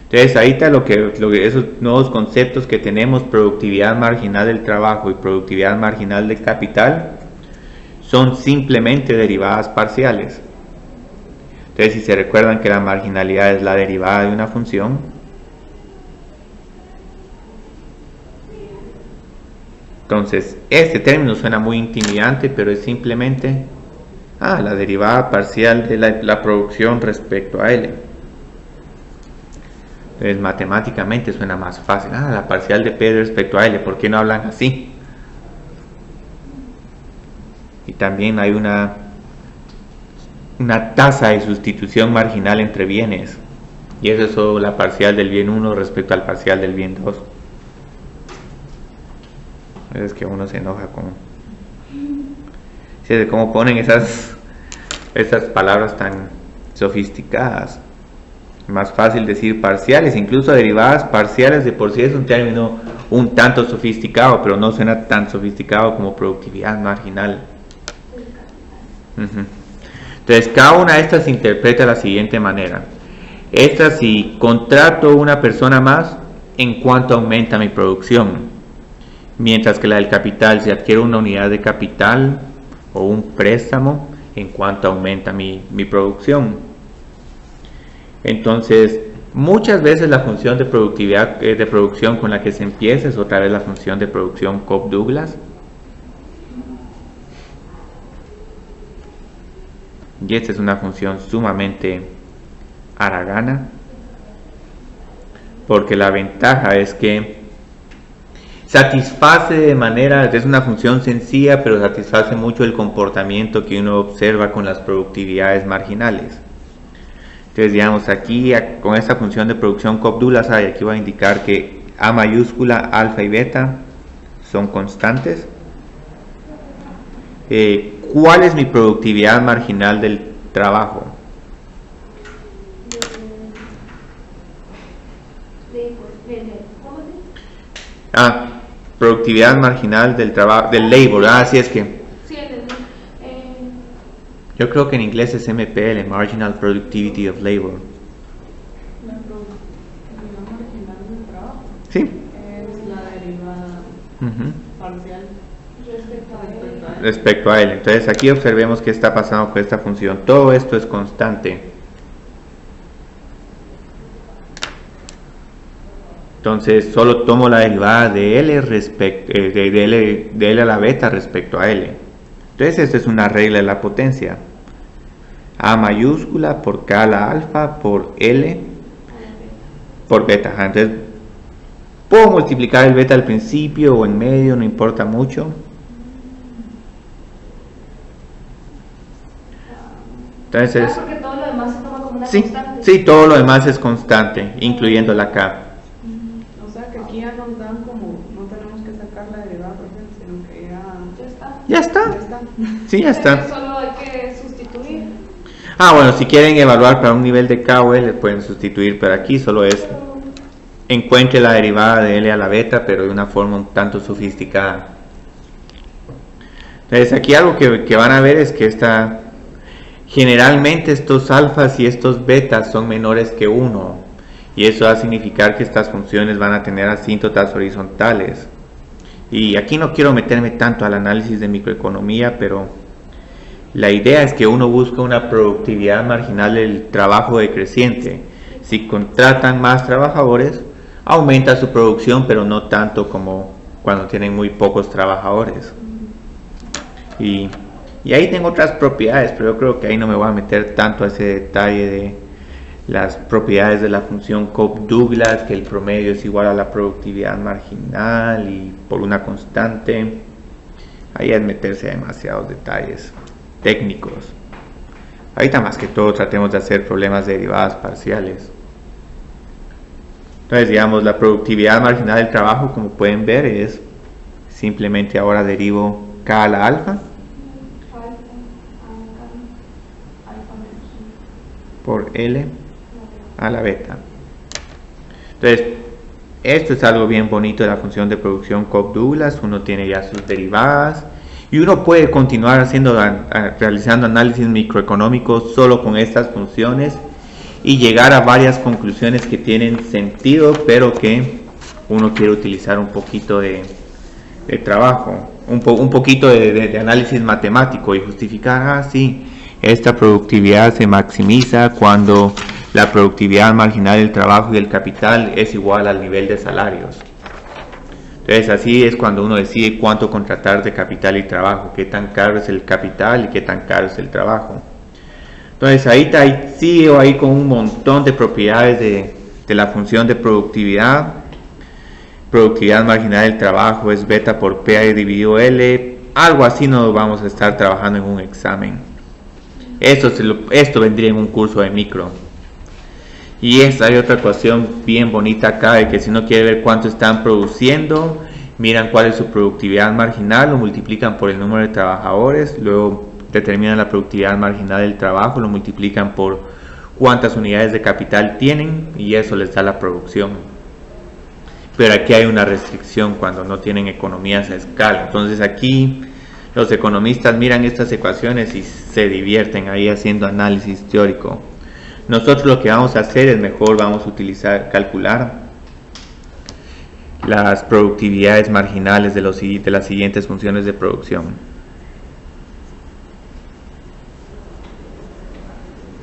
Entonces ahí está lo que esos nuevos conceptos que tenemos: productividad marginal del trabajo y productividad marginal del capital, son simplemente derivadas parciales. Entonces, si se recuerdan que la marginalidad es la derivada de una función, Entonces, este término suena muy intimidante, pero es simplemente la derivada parcial de la producción respecto a L. Entonces, matemáticamente suena más fácil. La parcial de P respecto a L, ¿por qué no hablan así? Y también hay una tasa de sustitución marginal entre bienes. Y eso es solo la parcial del bien 1 respecto al parcial del bien 2. Es que uno se enoja con... Sí, de cómo ponen esas palabras tan sofisticadas. Más fácil decir parciales, incluso derivadas parciales de por sí es un término un tanto sofisticado, pero no suena tan sofisticado como productividad marginal. Entonces, cada una de estas se interpreta de la siguiente manera. Esta, si contrato una persona más, ¿en cuánto aumenta mi producción? Mientras que la del capital, si adquiero una unidad de capital o un préstamo, ¿en cuánto aumenta mi producción? Entonces, muchas veces la función de productividad de producción con la que se empieza es otra vez la función de producción Cobb-Douglas. Y esta es una función sumamente haragana, porque la ventaja es que satisface de manera, es una función sencilla, pero satisface mucho el comportamiento que uno observa con las productividades marginales. Entonces, digamos, aquí con esta función de producción Cobb-Douglas, aquí va a indicar que A mayúscula, alfa y beta son constantes. ¿Cuál es mi productividad marginal del trabajo? Productividad marginal del trabajo, del labor. Así es que yo creo que en inglés es MPL, Marginal Productivity of Labor. La productividad marginal del trabajo. Sí. Es la derivada parcial respecto a él. Entonces aquí observemos qué está pasando con esta función. Todo esto es constante. Entonces solo tomo la derivada de L de L a la beta respecto a L. Entonces esta es una regla de la potencia. A mayúscula por K a la alfa por L por beta. Entonces puedo multiplicar el beta al principio o en medio, no importa mucho. Entonces, porque todo lo demás se toma como una sí, constante. sí, todo lo demás es constante, incluyendo la K. O sea que aquí ya nos dan como, no tenemos que sacar la derivada, por ejemplo, sino que Ya está. Ya está. ya está. Sí, ya está. Solo hay que sustituir. Bueno, si quieren evaluar para un nivel de K o L, pueden sustituir, pero aquí solo es encuentre la derivada de L a la beta, pero de una forma un tanto sofisticada. Entonces aquí algo que van a ver es que generalmente estos alfas y estos betas son menores que 1, y eso va a significar que estas funciones van a tener asíntotas horizontales. Y aquí no quiero meterme tanto al análisis de microeconomía, pero la idea es que uno busca una productividad marginal del trabajo decreciente. Si contratan más trabajadores, aumenta su producción, pero no tanto como cuando tienen muy pocos trabajadores. Y ahí tengo otras propiedades, pero yo creo que ahí no me voy a meter tanto a ese detalle de las propiedades de la función Cobb-Douglas, que el promedio es igual a la productividad marginal y por una constante. Ahí es meterse a demasiados detalles técnicos. Ahorita más que todo tratemos de hacer problemas de derivadas parciales. Entonces, digamos, la productividad marginal del trabajo, como pueden ver, es simplemente ahora derivo K a la alfa por L a la beta. Entonces, esto es algo bien bonito de la función de producción Cobb-Douglas. Uno tiene ya sus derivadas y uno puede continuar realizando análisis microeconómicos solo con estas funciones y llegar a varias conclusiones que tienen sentido, pero que uno quiere utilizar un poquito de trabajo, un poquito de análisis matemático y justificar, sí, esta productividad se maximiza cuando la productividad marginal del trabajo y del capital es igual al nivel de salarios. Entonces así es cuando uno decide cuánto contratar de capital y trabajo, qué tan caro es el capital y qué tan caro es el trabajo. Entonces ahí sigo ahí con un montón de propiedades de la función de productividad. Productividad marginal del trabajo es beta por PA dividido L. Algo así no vamos a estar trabajando en un examen. Esto vendría en un curso de micro. Y hay otra ecuación bien bonita acá, de que si uno quiere ver cuánto están produciendo, miran cuál es su productividad marginal, lo multiplican por el número de trabajadores, luego determinan la productividad marginal del trabajo, lo multiplican por cuántas unidades de capital tienen y eso les da la producción. Pero aquí hay una restricción cuando no tienen economías a escala. Entonces aquí los economistas miran estas ecuaciones y se divierten ahí haciendo análisis teórico. Nosotros lo que vamos a hacer es vamos a calcular las productividades marginales de las siguientes funciones de producción.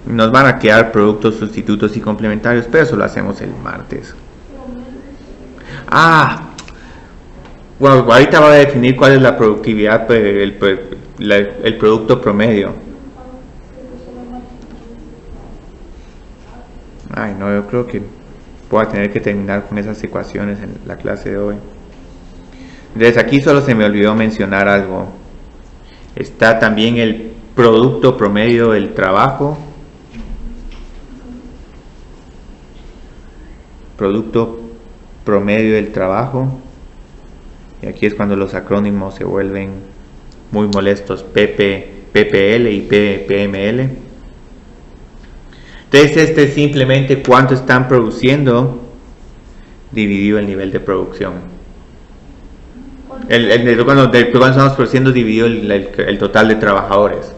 Nos van a quedar productos, sustitutos y complementarios, pero eso lo hacemos el martes. Bueno, ahorita voy a definir cuál es la productividad, el producto promedio. No, yo creo que voy a tener que terminar con esas ecuaciones en la clase de hoy. Entonces aquí solo se me olvidó mencionar algo. Está también el producto promedio del trabajo. Producto promedio del trabajo. Y aquí es cuando los acrónimos se vuelven muy molestos. PPL y PML. Entonces este es simplemente cuánto están produciendo dividido el nivel de producción. Cuando estamos produciendo dividido el total de trabajadores.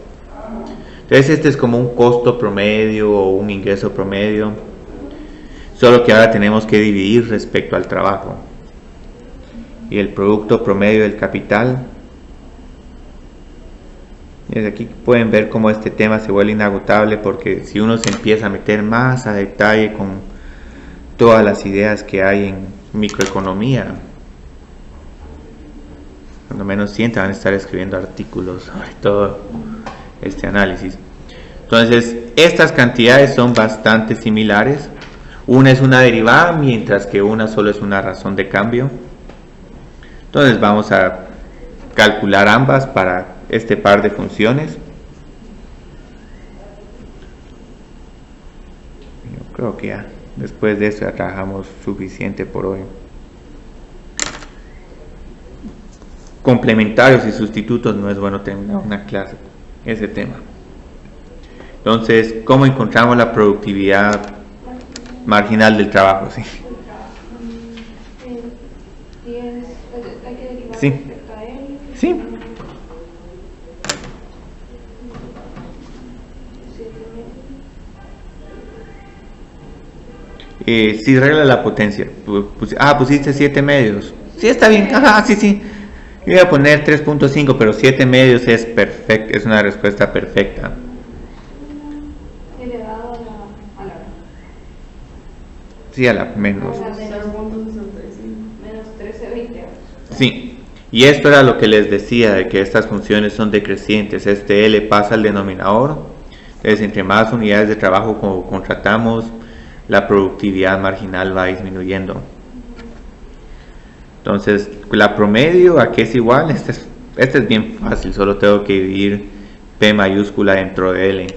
Entonces este es como un costo promedio o un ingreso promedio. Solo que ahora tenemos que dividir respecto al trabajo. Y el producto promedio del capital. Desde aquí pueden ver cómo este tema se vuelve inagotable, porque si uno se empieza a meter más a detalle con todas las ideas que hay en microeconomía, cuando menos sientan van a estar escribiendo artículos sobre todo este análisis. Entonces estas cantidades son bastante similares. Una es una derivada, mientras que una solo es una razón de cambio. Entonces vamos a calcular ambas para este par de funciones. Yo creo que ya después de eso ya trabajamos suficiente por hoy. Complementarios y sustitutos, no es bueno terminar una clase ese tema. Entonces, ¿cómo encontramos la productividad marginal del trabajo? Sí. Sí. Sí. Si regla la potencia. Pusiste 7 medios. Sí, está bien. Sí. Yo voy a poner 3.5, pero 7 medios es perfecto, es una respuesta perfecta. Elevado a la Sí, a la menos. menos 1320. Sí. Y esto era lo que les decía, de que estas funciones son decrecientes. Este L pasa al denominador. Entonces, entre más unidades de trabajo como contratamos, la productividad marginal va disminuyendo. Entonces, la promedio, ¿a qué es igual? Este es bien fácil, solo tengo que dividir P mayúscula dentro de L.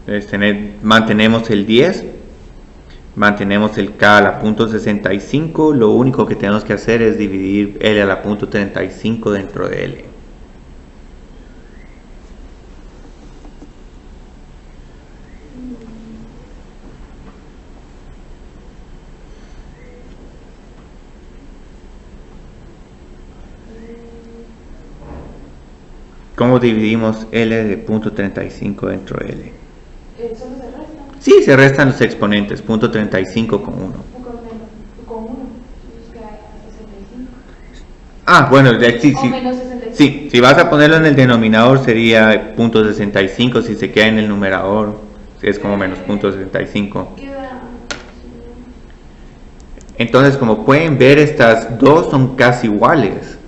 Entonces, mantenemos el 10. Mantenemos el K a la punto 65, lo único que tenemos que hacer es dividir L a la punto 35 dentro de L. ¿Cómo dividimos L de punto 35 dentro de L? ¿Solo se resta? Sí, se restan los exponentes, punto 35 con 1. Con 1, entonces queda 65. Bueno, sí, o sí. menos 65. Sí, si vas a ponerlo en el denominador sería .65, si se queda en el numerador es como menos .65. Queda- Entonces, como pueden ver, estas dos son casi iguales.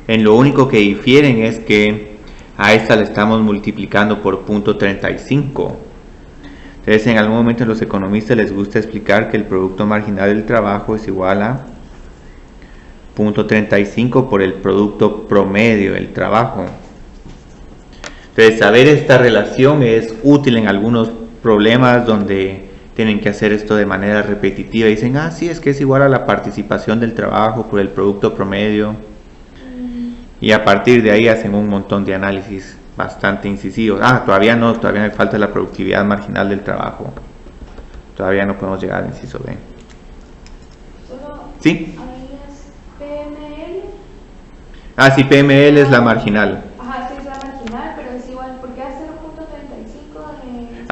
En lo único que difieren es que a esta le estamos multiplicando por .35. Entonces, en algún momento a los economistas les gusta explicar que el producto marginal del trabajo es igual a .35 por el producto promedio del trabajo. Entonces, saber esta relación es útil en algunos problemas donde tienen que hacer esto de manera repetitiva. Dicen, sí, es que es igual a la participación del trabajo por el producto promedio. Y a partir de ahí hacen un montón de análisis bastante incisivos. Todavía me falta la productividad marginal del trabajo. Todavía no podemos llegar al inciso B. Solo ¿Sí? ahí es PML. Sí, PML es la marginal. Ajá, sí es la marginal, pero es igual, porque a 0.35 de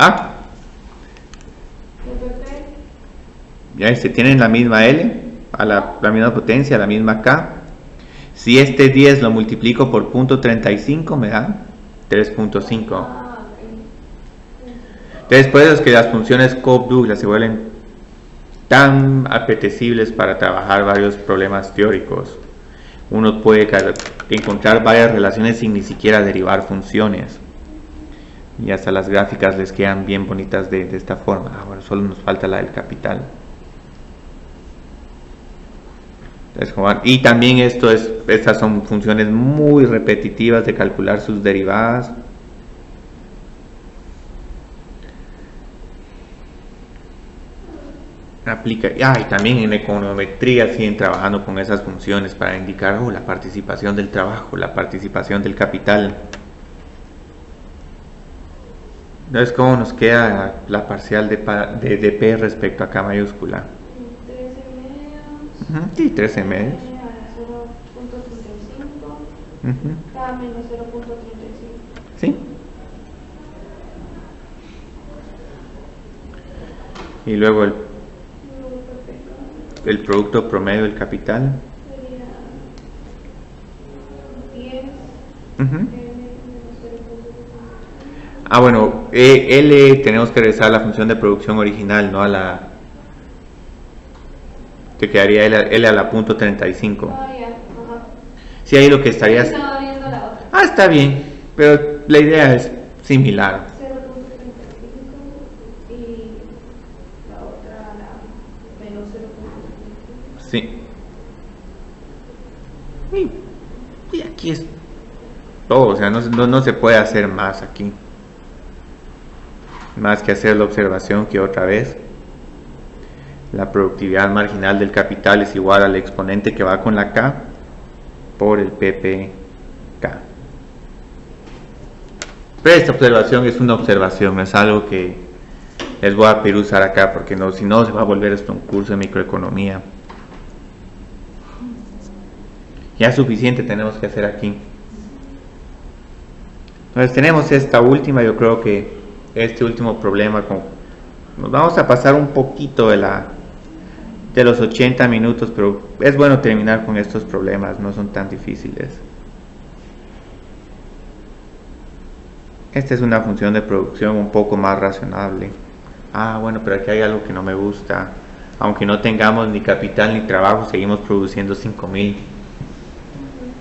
PP. Ya tienen la misma L, a la misma potencia, la misma K. Si este 10 lo multiplico por .35 me da 3.5. Ok. Entonces, por eso es que las funciones Cobb-Douglas se vuelven tan apetecibles para trabajar varios problemas teóricos. Uno puede encontrar varias relaciones sin ni siquiera derivar funciones. Y hasta las gráficas les quedan bien bonitas de esta forma. Bueno, solo nos falta la del capital. Y también estas son funciones muy repetitivas de calcular sus derivadas. Y también en econometría siguen trabajando con esas funciones para indicar la participación del trabajo, la participación del capital. Entonces, ¿cómo nos queda la parcial de P respecto a K mayúscula? 13 medios. Sí, 13 medios. A 0.35. K menos 0.35. Sí. Y luego el producto promedio del capital. Sería 10. Bueno, L tenemos que regresar a la función de producción original, no a la que quedaría L a la .35. Ya. Ajá. Sí, ahí lo que estaría... Estaba viendo la otra. Está bien, pero la idea es similar. 0.35 y la otra menos 0.35. Sí. Y aquí es todo, o sea, no se puede hacer más aquí. Más que hacer la observación que otra vez la productividad marginal del capital es igual al exponente que va con la K por el PPK. Pero esta observación es una observación, no es algo que les voy a pedir usar acá, porque si no se va a volver esto un curso de microeconomía. Ya suficiente tenemos que hacer aquí. Entonces tenemos esta última, yo creo que este último problema, nos vamos a pasar un poquito de los 80 minutos, pero es bueno terminar con estos problemas, no son tan difíciles. Esta es una función de producción un poco más razonable. Bueno, pero aquí hay algo que no me gusta. Aunque no tengamos ni capital ni trabajo, seguimos produciendo 5.000.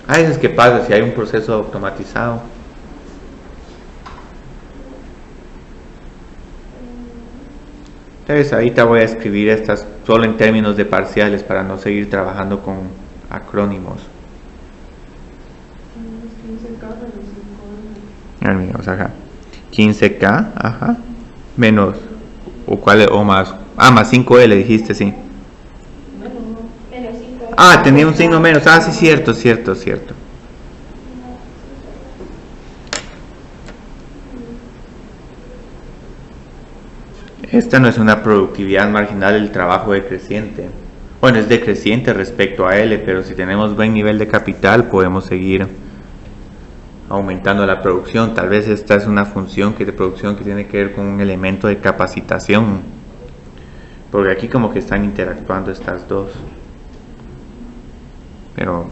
Eso es que pasa si hay un proceso automatizado. Entonces ahorita voy a escribir estas solo en términos de parciales para no seguir trabajando con acrónimos. 15K, menos, o más, más 5L dijiste, sí. Menos 5. Tenía un signo menos, sí, cierto. Esta no es una productividad marginal del trabajo decreciente. Bueno, es decreciente respecto a L, pero si tenemos buen nivel de capital podemos seguir aumentando la producción. Tal vez esta es una función de producción que tiene que ver con un elemento de capacitación, porque aquí como que están interactuando estas dos. Pero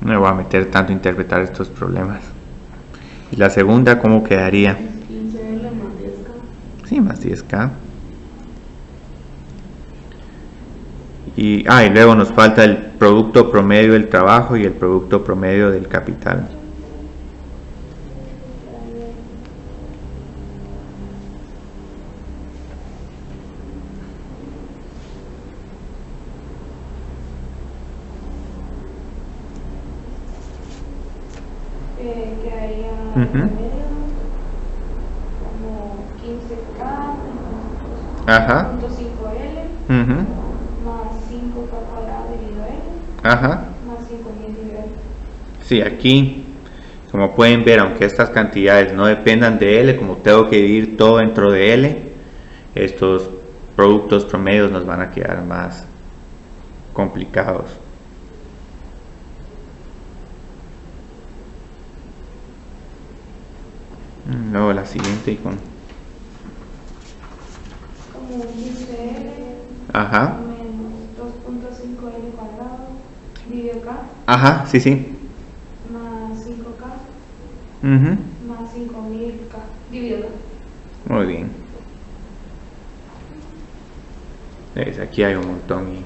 No me voy a meter tanto a interpretar estos problemas. Y la segunda, ¿cómo quedaría? 15L más 10K. Sí, más 10K. Y luego nos falta el producto promedio del trabajo y el producto promedio del capital. Quedaría Ujú. promedio como 15K, Ajá. 0.5L, Ujú. más 5K cuadrado dividido L, Ajá. más 5.000 dividido L. Sí, aquí, como pueden ver, aunque estas cantidades no dependan de L, como tengo que dividir todo dentro de L, estos productos promedios nos van a quedar más complicados. Luego la siguiente y con... Como 15L Ajá. menos 2.5L cuadrado dividido K, Ajá, sí, sí. más 5K, Ujú. más 5.000K dividido K. Muy bien. Aquí hay un montón y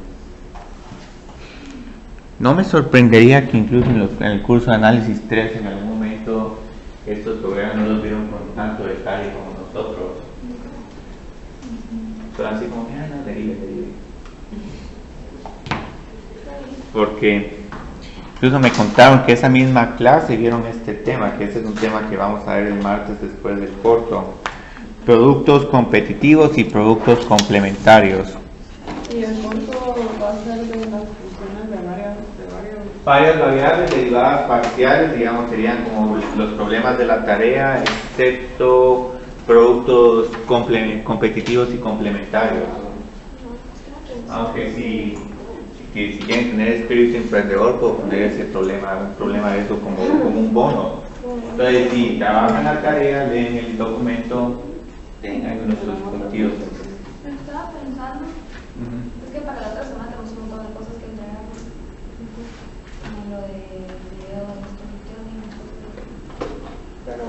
no me sorprendería que incluso en el curso de análisis 3 en algún momento estos programas no los vieron con tanto detalle como nosotros. Son así como, no, derive. Porque incluso me contaron que esa misma clase vieron este tema, que ese es un tema que vamos a ver el martes después del corto. Productos competitivos y productos complementarios. Y el monto va a ser de las funciones de varias Varias variables derivadas parciales, digamos, serían como los problemas de la tarea, excepto productos competitivos y complementarios. Aunque si quieren tener espíritu emprendedor, puedo poner ese problema, un problema de eso como un bono. Entonces, si trabajan la tarea, leen el documento, tengan unos puntos. Estaba pensando, es que para la otra semana tenemos un montón de cosas que entregar, como lo de video de instrucción y Pero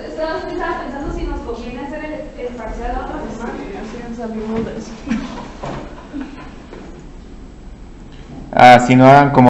estaba pensando si nos conviene hacer el parcial la otra semana. sí, así salimos de eso. Si no hagan como